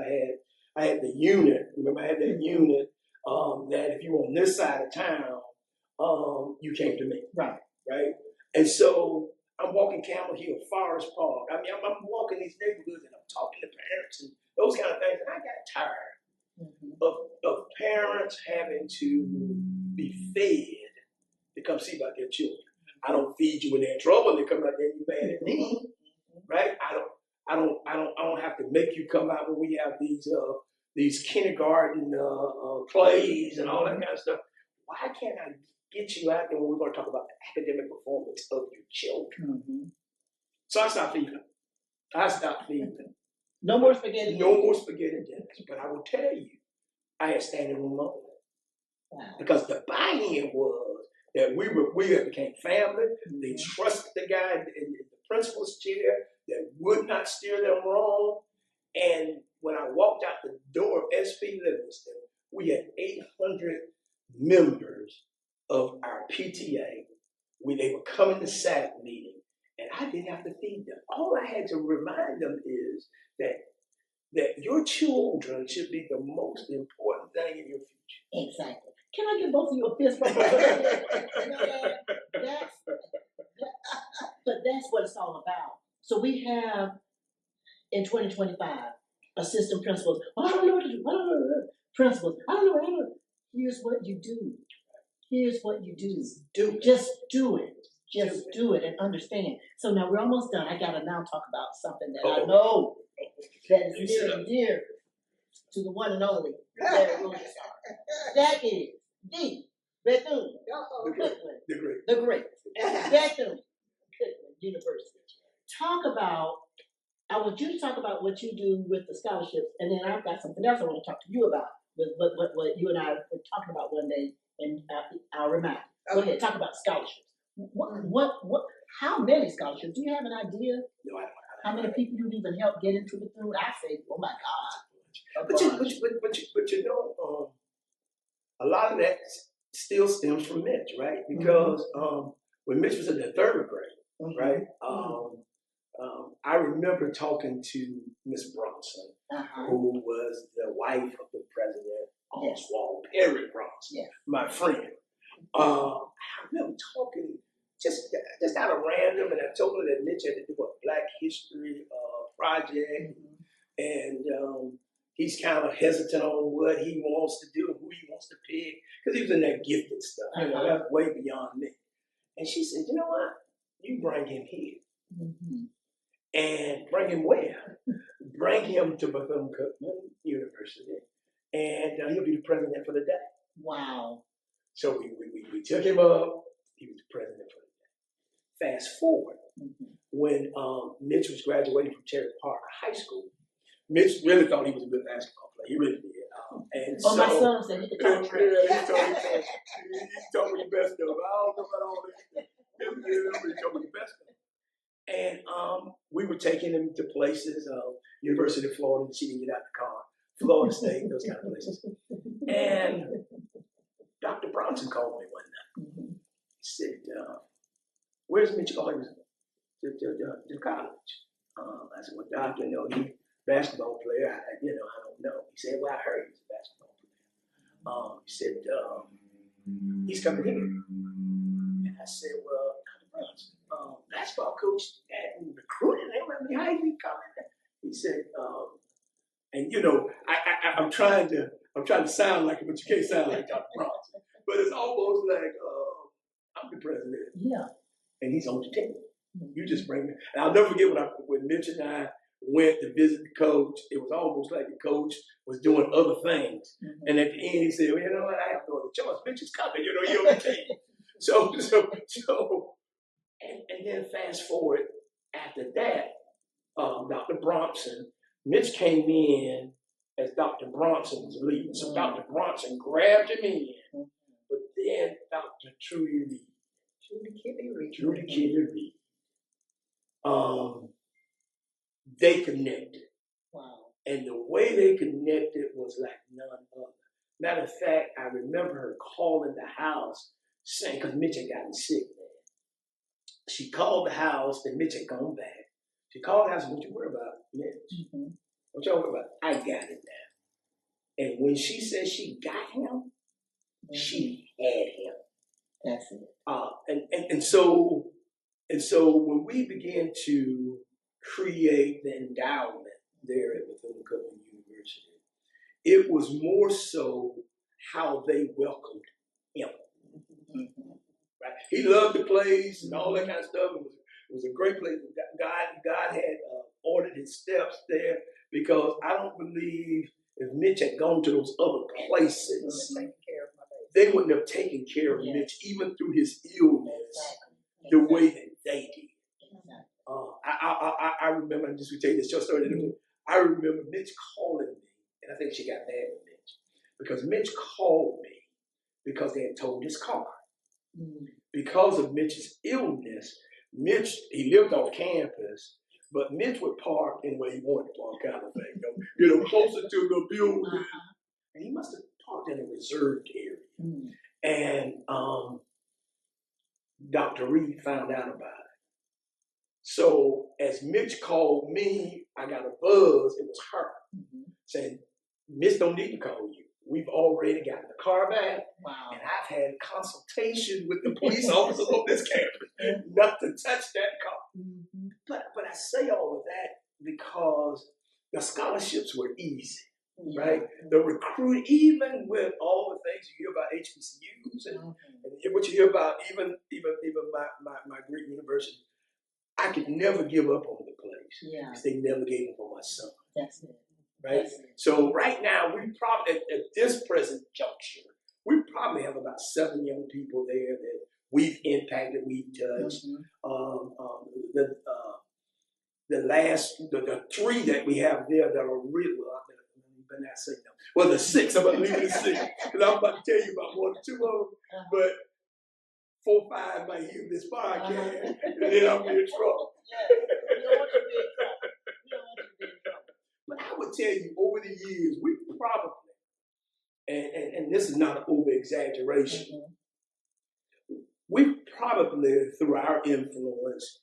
I had the unit. Remember, I had that unit that if you were on this side of town, you came to me. Right. And so I'm walking Camel Hill, Forest Park. I mean, I'm walking these neighborhoods and I'm talking to parents and those kind of things. And I got tired of parents having to be fed to come see about their children. I don't feed you when they're in trouble. They come out there and you mad at me, right? I don't have to make you come out when we have these kindergarten plays and all that kind of stuff. Why can't I get you out there when we're going to talk about the academic performance of your children? So I stopped feeding them. No more spaghetti. No more spaghetti dinners. But I will tell you, I had standing room only. Wow. Because the buy-in was that we became family. They trusted the guy in the principal's chair that would not steer them wrong. And when I walked out the door of SP Livingston, we had 800 members of our PTA. They were coming to SAC meeting, and I didn't have to feed them. All I had to remind them is that your children should be the most important thing in your future. Exactly. Can I give both of you a fist bump? But that's what it's all about. So we have in 2025 assistant principals. Oh, I don't know what to do. I don't know. Principals. I don't know. Here's what you do. Here's what you do. Just do it. Just do it and understand. So now we're almost done. I gotta now talk about something that I know that is near and dear to the one and only. That is the Bethune Cookman, the great Bethune Cookman University. Talk about. I want you to talk about what you do with the scholarships, and then I've got something else I want to talk to you about. What you and I were talking about one day, and I'll remind you. Go ahead, talk about scholarships. What? How many scholarships? Do you have an idea? No, I don't. How many people you've even helped get into the food? I say, oh my God. But you know, a lot of that still stems from Mitch, right? Because when Mitch was in the third grade, right? I remember talking to Miss Bronson, who was the wife of the president, Oswald Perry Bronson, my friend. I remember talking just out of random, and I told her that Mitch had to do a Black History project, and he's kind of hesitant on what he wants to do and who he wants to pick, because he was in that gifted stuff. You know, that's way beyond me. And she said, you know what? You bring him here. And bring him where? Bring him to Bethune Cookman University, and he'll be the president for the day. Wow. So we took him up. He was the president for the day. Fast forward, when Mitch was graduating from Terry Park High School, Mitch really thought he was a good basketball player. He really did. My son said he could talk trash. He told me the best of it. I don't know about all this. He told me the best of it. And we were taking him to places, University of Florida, she didn't get out the car, Florida State, those kind of places. And Dr. Bronson called me one night. He said, where's Mitch going to college? I said, well, Doctor, you know, he's a basketball player. I don't know. He said, well, I heard he's a basketball player. He said, he's coming here. And I said, well, Dr. Bronson, basketball coach hadn't recruited him. I mean, how is he coming? He said, and you know, I'm trying to sound like it, but you can't sound like Dr. Bronson. But it's almost like I'm the president. Yeah. And he's on the team. You just bring me. And I'll never forget when Mitch and I went to visit the coach. It was almost like the coach was doing other things. And at the end, he said, well, you know what? I have no other choice. Mitch is coming. You know, you're on the team. So. And then fast forward after that, Dr. Bronson, Mitch came in as Dr. Bronson was leaving. So Dr. Bronson grabbed him in, but then Dr. Trudy Reed, they connected. Wow. And the way they connected was like none other. Matter of fact, I remember her calling the house saying, because Mitch had gotten sick, man. She called the house, and Mitch had gone back. She called the house, and what you worry about, Mitch? What y'all worry about? I got it now. And when she said she got him, she had him. That's it. And so when we began to create the endowment there at Bethune Cookman University, it was more so how they welcomed him. Right? He loved the place and all that kind of stuff. It was a great place. God had ordered his steps there, because I don't believe if Mitch had gone to those other places, they wouldn't have taken care of Mitch, even through his illness, the way that they did. I remember, I'm just going to tell you this short story. I remember Mitch calling me, and I think she got mad with Mitch, because Mitch called me because they had towed his car. Because of Mitch's illness, Mitch, he lived off campus, but Mitch would park in where he wanted to park, kind of thing, closer to the building. And he must have parked in a reserved area. And Dr. Reed found out about it. So as Mitch called me, I got a buzz. It was her saying, "Mitch don't need to call you. We've already gotten the car back. Wow. And I've had consultation with the police officers on this campus not to touch that car." But I say all of that because the scholarships were easy, right? The recruit, even with all the things you hear about HBCUs and what you hear about even my great university, I could never give up on the place because they never gave up on my son. That's it. Right? That's it. So right now, we probably, at this present juncture, we probably have about 7 young people there that we've impacted, we've touched. The 3 that we have there that are really, well, I better not say no. Well, the 6, I'm going to leave it at 6, because I'm about to tell you about 1 or 2 of them, but 4 or 5 might hear this podcast, and then I'll be in trouble. We don't want you to be in trouble. We don't want you to be in trouble. But I would tell you, over the years, we probably, and this is not an over-exaggeration, we probably, through our influence,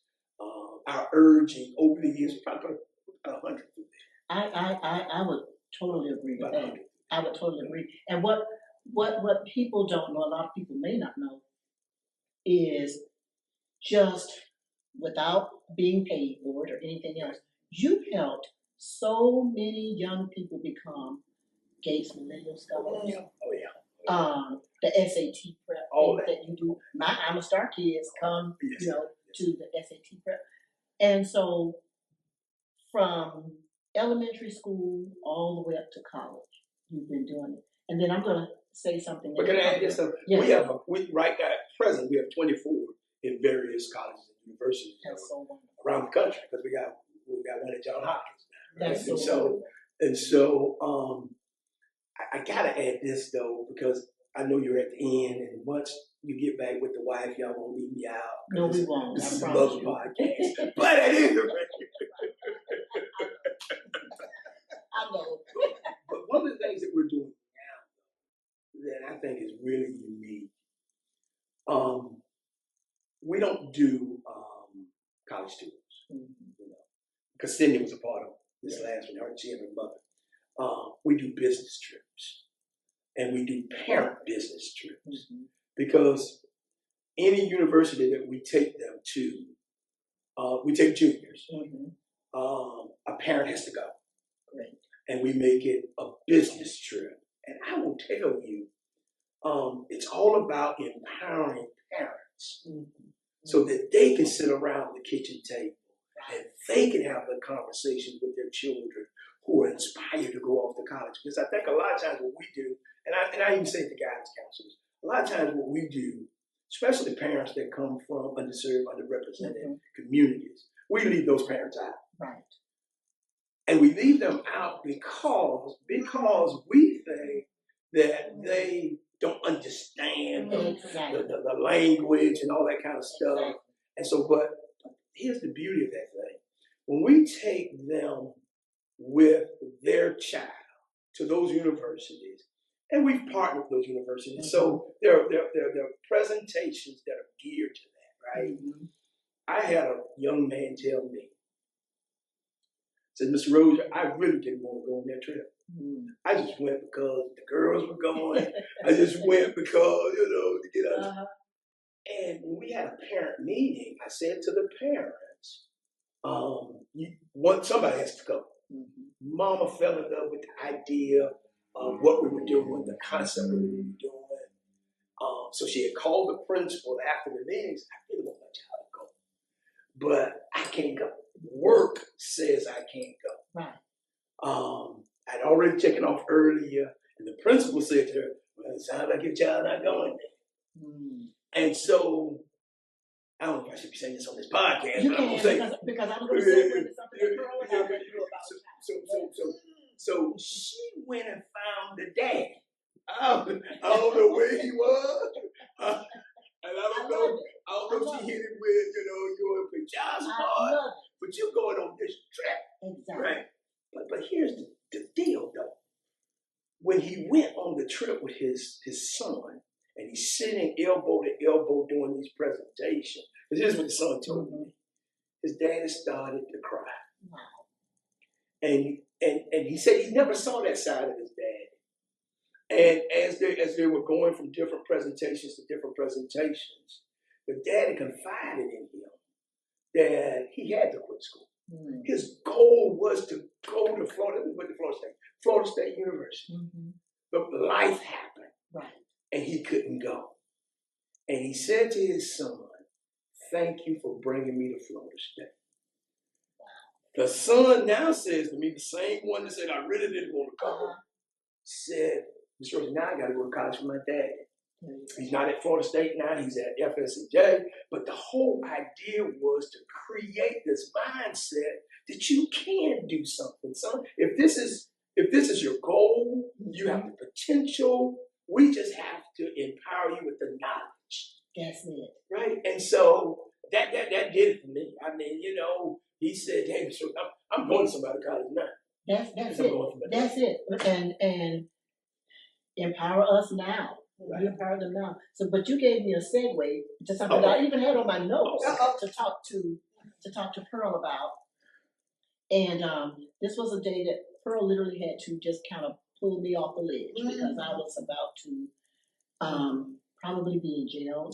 our urging over the years, probably put 100 through there. I would totally agree with About that. 100. I would totally agree. And what people don't know, a lot of people may not know, is just without being paid for it or anything else, you helped so many young people become Gates Millennial Scholars. The SAT prep that you do. My I'm a Star kids come, to the SAT prep. And so from elementary school all the way up to college, you've been doing it. And then I'm going to say something. But can I add this? Yes. Right now, at present, we have 24 in various colleges and universities around the country, because we got one at Johns Hopkins now. Right? That's so cool. I gotta add this though, because I know you're at the end, and once you get back with the wife, y'all won't leave me out. No, we won't. This is a love podcast. But at any rate, I know. But one of the things that we're doing now that I think is really unique, we don't do college students. Because Cindy was a part of this last one, she and her mother. We do business trips, and we do parent business trips, because any university that we take them to, we take juniors. A parent has to go, and we make it a business trip. And I will tell you, it's all about empowering parents so that they can sit around the kitchen table and they can have the conversations with their children who are inspired to go off to college. Because I think a lot of times what we do, and I even say to guidance counselors, a lot of times what we do, especially parents that come from underserved, underrepresented communities, we leave those parents out. Right. And we leave them out because we think that they don't understand the language and all that kind of stuff. And so, but here's the beauty of that thing. When we take them with their child to those universities, and we've partnered with those universities, so there are presentations that are geared to that, right? I had a young man tell me, said, "Mr. Rose, I really didn't want to go on that trip. I just went because the girls were going. I just went because, to get out." And when we had a parent meeting, I said to the parents, somebody has to go. Mama fell in love with the idea of what we were doing, the concept of what we were doing. So she had called the principal after the meetings. "I really want my child to go, but I can't go. Work says I can't go." Right. I'd already taken off earlier, and the principal said to her, "Well, it sounds like your child not going there." And so, I don't know if I should be saying this on this podcast. You but I'm can, gonna say, because I'm going to say something that Pearl and I want to do about So she went and found the dad. I don't know where he was. And I don't know if she hit him with, you're in child support, but you're going on this trip. Exactly. Right? But here's the deal, though. When he went on the trip with his son, and he elbow to elbow doing these presentations. Because here's what the son told me. His daddy started to cry. Wow. And he said he never saw that side of his dad. And as they were going from different presentations to different presentations, the daddy confided in him that he had to quit school. Mm-hmm. His goal was to go to Florida State University. Mm-hmm. But life happened. Right. And he couldn't go. And he said to his son, "Thank you for bringing me to Florida State." The son now says to me, the same one that said, "I really didn't want to go," said, "Mr. Rose, now I got to go to college with my dad." He's not at Florida State now, he's at FSCJ. But the whole idea was to create this mindset that you can do something, son. If this is your goal, you have the potential. We just have to empower you with the knowledge. That's it. Right? And so that did it for me. I mean, he said, "Hey, so I'm going to somebody college now." That's it. That's it. And empower us now. Right. You empower them now. So, but you gave me a segue to something that I even had on my notes to talk to Pearl about. And this was a day that Pearl literally had to just kind of pull me off the ledge because I was about to probably be in jail.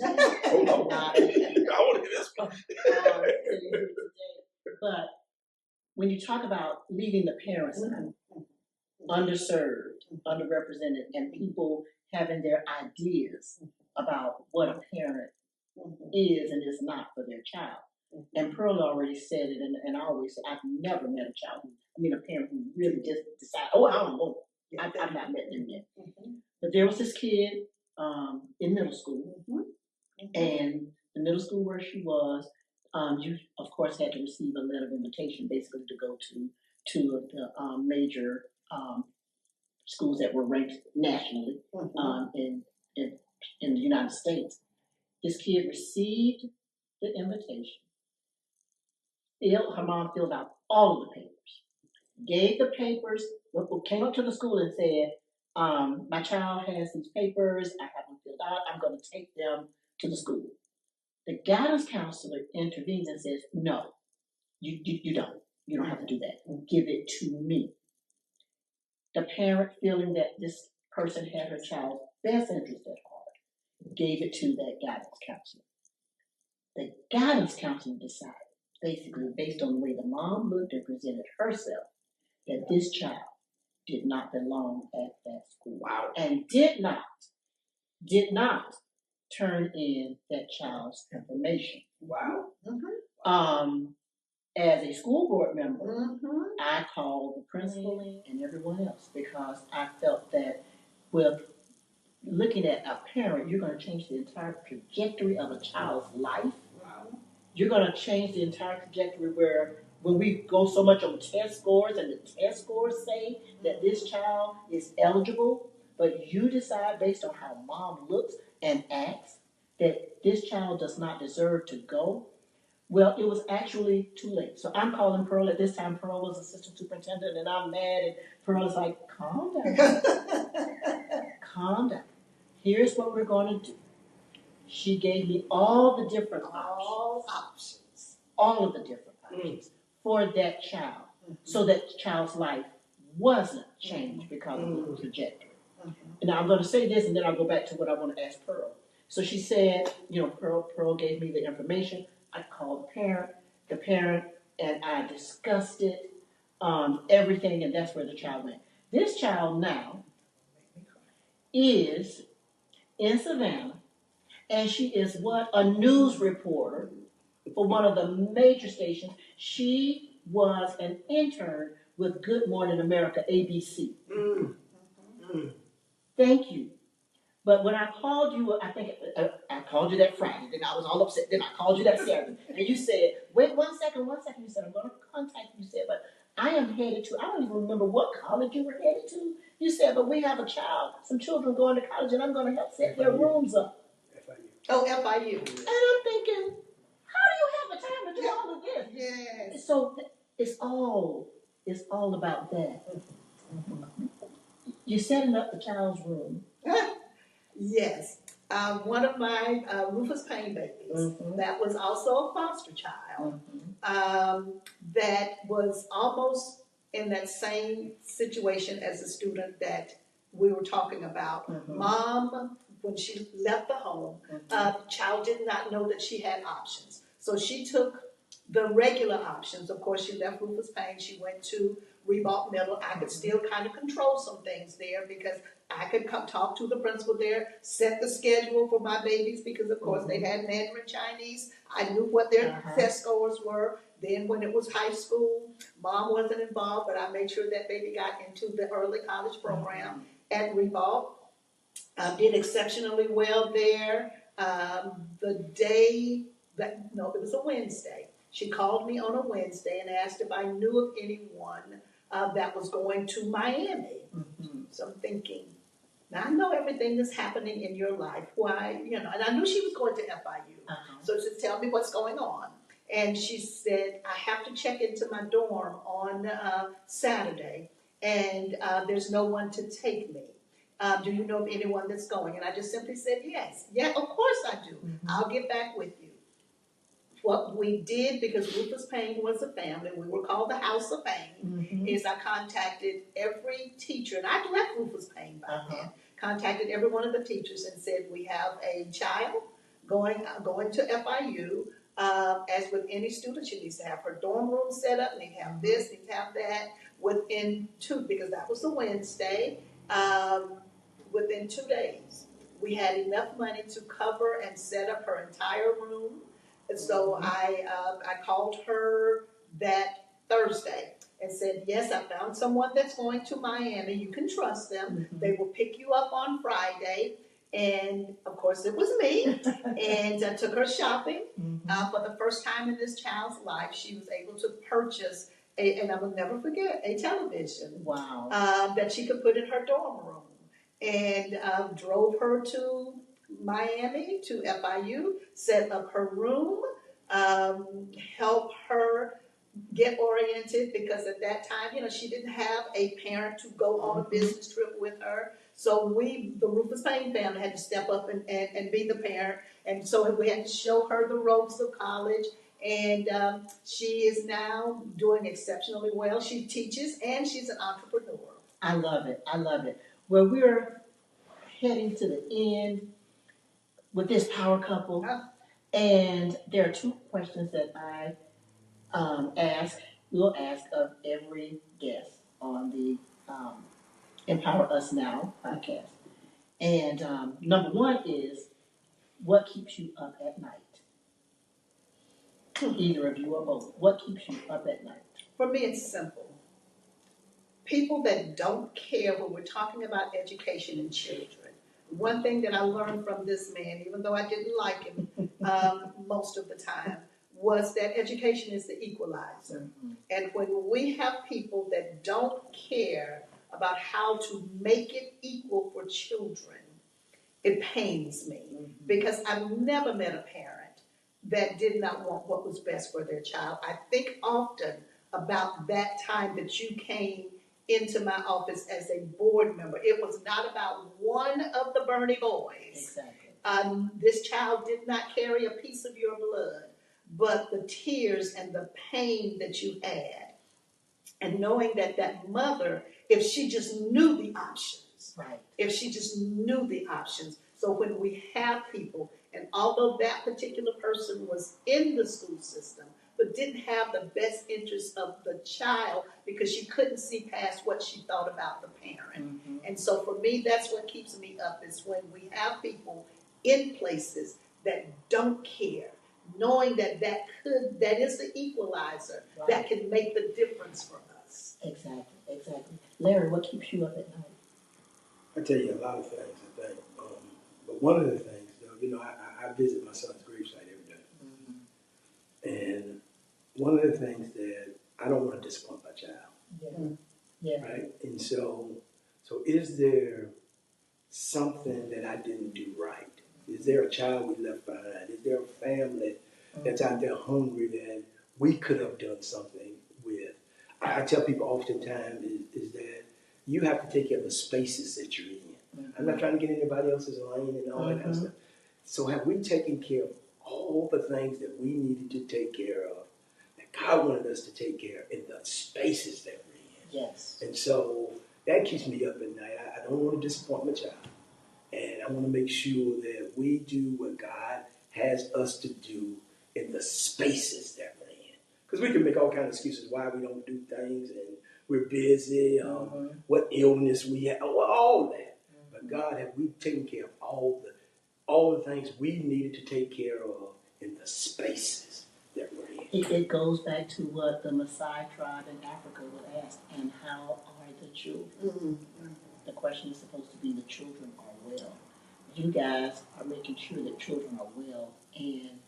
Hold on. I want to hear this one. But when you talk about leaving the parents underserved, underrepresented, and people having their ideas about what a parent is and is not for their child. And Pearl already said it, and I always say, I've never met a parent who really just decided, I don't know. I've not met them yet. But there was this kid in middle school, and the middle school where she was, you, of course, had to receive a letter of invitation basically to go to the major schools that were ranked nationally in the United States. This kid received the invitation. Her mom filled out all of the papers, gave the papers, came up to the school and said, "My child has these papers, I have them filled out, I'm going to take them to the school." The guidance counselor intervenes and says, "No, you don't. You don't have to do that. Give it to me." The parent, feeling that this person had her child's best interest at heart, gave it to that guidance counselor. The guidance counselor decided, basically based on the way the mom looked and presented herself, that this child did not belong at that school. Wow. And did not turn in that child's information. Wow. As a school board member, I called the principal and everyone else because I felt that with looking at a parent, you're going to change the entire trajectory of a child's life. Wow. You're going to change the entire trajectory where when we go so much on test scores and the test scores say that this child is eligible, but you decide based on how mom looks and acts that this child does not deserve to go. Well, it was actually too late. So I'm calling Pearl. At this time, Pearl was assistant superintendent, and I'm mad. And Pearl is like, "Calm down. Calm down. Here's what we're going to do." She gave me all the different options. All of the different options for that child. So that child's life wasn't changed because of the trajectory. Now I'm going to say this, and then I'll go back to what I want to ask Pearl. So she said, Pearl gave me the information. I called the parent, and I discussed it, everything, and that's where the child went. This child now is in Savannah, and she is a news reporter for one of the major stations. She was an intern with Good Morning America, ABC. Thank you. But when I called you, I think I called you that Friday. Then I was all upset. Then I called you that Saturday. And you said, "Wait one second. You said, "I'm going to contact you." You said, "But I am headed to," I don't even remember what college you were headed to. You said, "But we have some children going to college, and I'm going to help set their rooms up." FIU. Oh, FIU. And I'm thinking, how do you have the time to do all of this? Yes. So it's all about that. You're setting up the child's room. Yes. One of my Rufus Payne babies, that was also a foster child, that was almost in that same situation as the student that we were talking about. Mom, when she left the home, child did not know that she had options. So she took the regular options. Of course, she left Rufus Payne. She went to Reebok Middle. I could still kind of control some things there because I could come talk to the principal there, set the schedule for my babies because, of course, they had Mandarin Chinese. I knew what their test scores were. Then when it was high school, Mom wasn't involved, but I made sure that baby got into the early college program at Reebok. Did exceptionally well there. It was a Wednesday. She called me on a Wednesday and asked if I knew of anyone that was going to Miami. So I'm thinking, now I know everything that's happening in your life. Why, and I knew she was going to FIU. So she said, tell me what's going on. And she said, I have to check into my dorm on Saturday, and there's no one to take me. Do you know of anyone that's going? And I just simply said, yes. Yeah, of course I do. I'll get back with you. What we did, because Rufus Payne was a family, we were called the House of Payne, is I contacted every teacher, and I'd left Rufus Payne by then, contacted every one of the teachers and said, we have a child going to FIU. As with any student, she needs to have her dorm room set up, needs to have this, needs to have that, within because that was a Wednesday, within 2 days. We had enough money to cover and set up her entire room. And so I called her that Thursday and said, yes, I found someone that's going to Miami. You can trust them. They will pick you up on Friday. And of course it was me. And I took her shopping. For the first time in this child's life, she was able to purchase and I will never forget, a television. Wow. That she could put in her dorm room. And drove her to Miami, to FIU, set up her room, help her get oriented, because at that time, she didn't have a parent to go on a business trip with her. So we, the Rufus Payne family, had to step up and be the parent. And so we had to show her the ropes of college. And she is now doing exceptionally well. She teaches and she's an entrepreneur. I love it. I love it. Well, we're heading to the end with this power couple. And there are 2 questions that I will ask of every guest on the Empower Us Now podcast. And number 1 is, what keeps you up at night? Either of you or both. What keeps you up at night? For me, it's simple. People that don't care when we're talking about education and children. One thing that I learned from this man, even though I didn't like him most of the time, was that education is the equalizer. And when we have people that don't care about how to make it equal for children, it pains me. Because I've never met a parent that did not want what was best for their child. I think often about that time that you came into my office as a board member. It was not about one of the Bernie boys. Exactly. This child did not carry a piece of your blood, but the tears and the pain that you had. And knowing that that mother, if she just knew the options, right. If she just knew the options. So when we have people, and although that particular person was in the school system, but didn't have the best interest of the child because she couldn't see past what she thought about the parent. And so for me, that's what keeps me up, is when we have people in places that don't care, knowing that that is the equalizer, right, that can make the difference for us. Exactly. Larry, what keeps you up at night? I tell you a lot of things, I think. But one of the things, though, I visit my son's gravesite every day. And one of the things that I don't want to disappoint my child. Yeah. Right? And so is there something that I didn't do right? Is there a child we left behind? Is there a family that's out there hungry that we could have done something with? I tell people oftentimes is that you have to take care of the spaces that you're in. I'm not trying to get in anybody else's lane and all that kind of stuff. So have we taken care of all the things that we needed to take care of, that God wanted us to take care of in the spaces that we're in? Yes. And so that keeps me up at night. I don't want to disappoint my child. And I want to make sure that we do what God has us to do in the spaces that we're in. Because we can make all kinds of excuses why we don't do things, and we're busy, what illness we have, all that. But God, have we taken care of all the things we needed to take care of in the spaces that we're in? It goes back to what the Maasai tribe in Africa would ask, and how are the children? The question is supposed to be, the children are well. You guys are making sure that children are well, and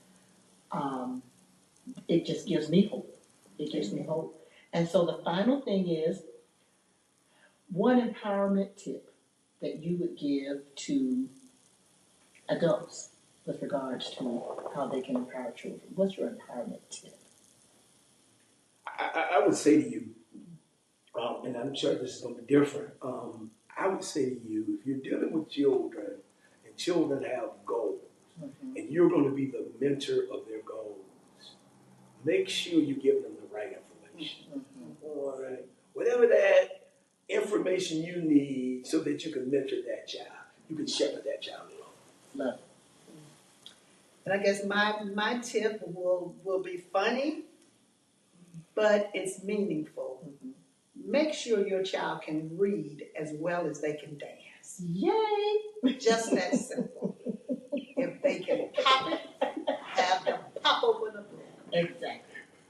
it just gives me hope. It gives me hope. And so the final thing is, one empowerment tip that you would give to adults with regards to how they can empower children. What's your empowerment tip? I would say to you, and I'm sure this is going to be different, I would say to you, if you're dealing with children and children have goals, and you're going to be the mentor of their goals, make sure you give them the right information. All right. Whatever that information you need so that you can mentor that child, you can shepherd that child along. Love. And I guess my tip will be funny, but it's meaningful. Make sure your child can read as well as they can dance. Yay! Just that simple. If they can pop it, have them pop open a book.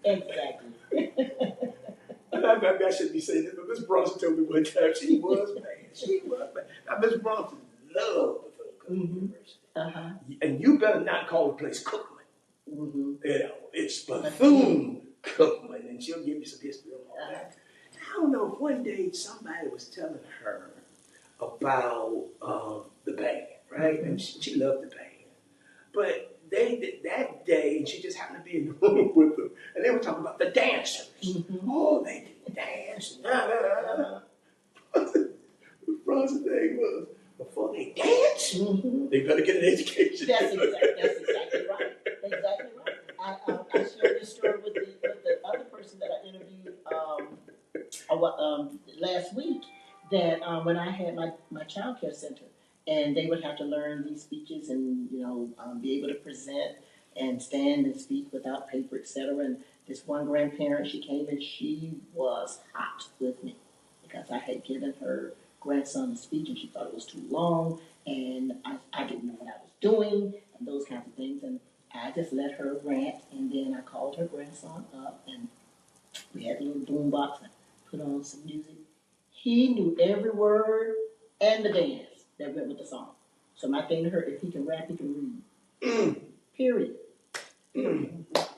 Exactly. I shouldn't be saying this, but Miss Bronson told me one time she was bad. Now, Miss Bronson loved the University. And you better not call the place Cookman. You know, it's Bethune-Cookman, and she'll give you some history on all that. I don't know, one day somebody was telling her about the band, right? And she loved the band. But they did that day, and she just happened to be in the room with them, and they were talking about the dancers. Oh, they didn't dance. Bronson thing was, before they dance, they better get an education. That's exactly right. Exactly right. I shared this story with the other person that I interviewed last week, that when I had my child care center, and they would have to learn these speeches and be able to present and stand and speak without paper, etc. And this one grandparent, she came and she was hot with me because I had given her grandson a speech and she thought it was too long, and I didn't know what I was doing and those kinds of things, and I just let her rant, and then I called her grandson up and we had a little boom box and put on some music. He knew every word and the dance that went with the song. So my thing to her, if he can rap, he can read. Period.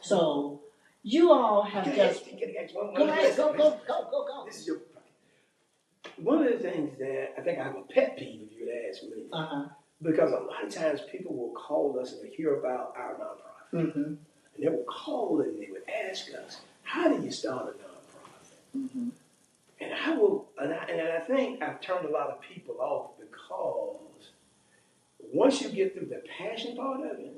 So you all have just go ahead, go. This is your one of the things that I think I have a pet peeve, if you would ask me, because a lot of times people will call us and they hear about our nonprofit, and they will call and they would ask us, "How do you start a nonprofit?" And I think I've turned a lot of people off because once you get through the passion part of it,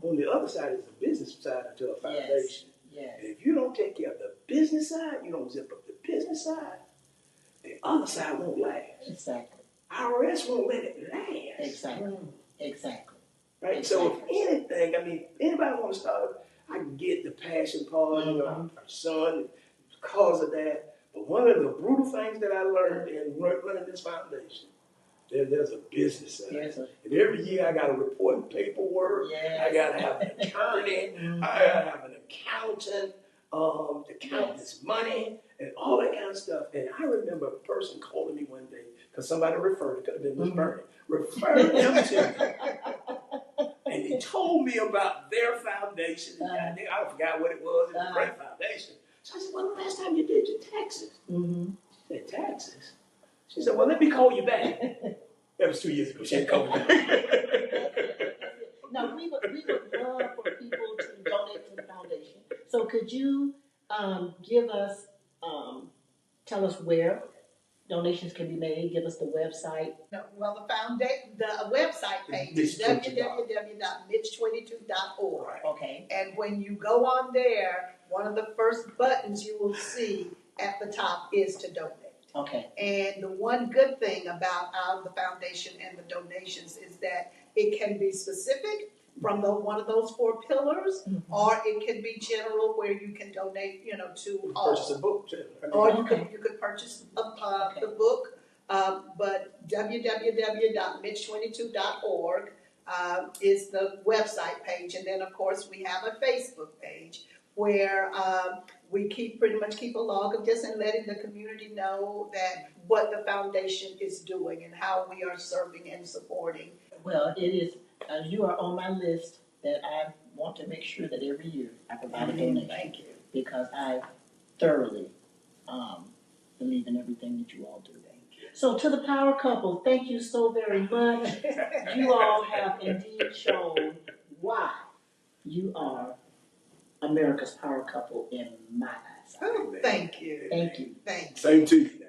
on the other side is the business side to a foundation. Yes. And if you don't take care of the business side, you don't zip up the business side, the other side won't last. Exactly. IRS won't let it last. Exactly. Right? So if anything, I mean, anybody want to start, I can get the passion part, our son, because of that. But one of the brutal things that I learned in running this foundation, there's a business side. Yes, and every year I got to report paperwork. Yes. I got to have an attorney. I got to have an accountant to count this money and all that kind of stuff. And I remember a person calling me one day because somebody referred, it could have been Miss Bernie, referred them to me. And he told me about their foundation. And I forgot what it was. It was a great foundation. So I said, well, the last time you did your taxes. She said, taxes? She said, well, let me call you back. That was 2 years ago. She had called me back. Now, we would love for people to donate to the foundation. So could you give us, tell us where donations can be made? Give us the website. No, well, the website page is www.mitch22.org. Right. Okay. And when you go on there, one of the first buttons you will see at the top is to donate. Okay. And the one good thing about the foundation and the donations is that it can be specific from one of those 4 pillars, Mm-hmm. or it can be general where you can donate, to all. Purchase a book too. Or you Okay. could purchase Okay. the book, but www.mitch22.org is the website page, and then of course we have a Facebook page where we pretty much keep a log of just and letting the community know that what the foundation is doing and how we are serving and supporting. Well, it is. You are on my list that I want to make sure that every year I provide a donation. Thank you. Because I thoroughly believe in everything that you all do. So to the power couple, thank you so very much. You all have indeed shown why you are America's power couple in my eyes. Oh, thank you. Thank you. Thank you. Same to you.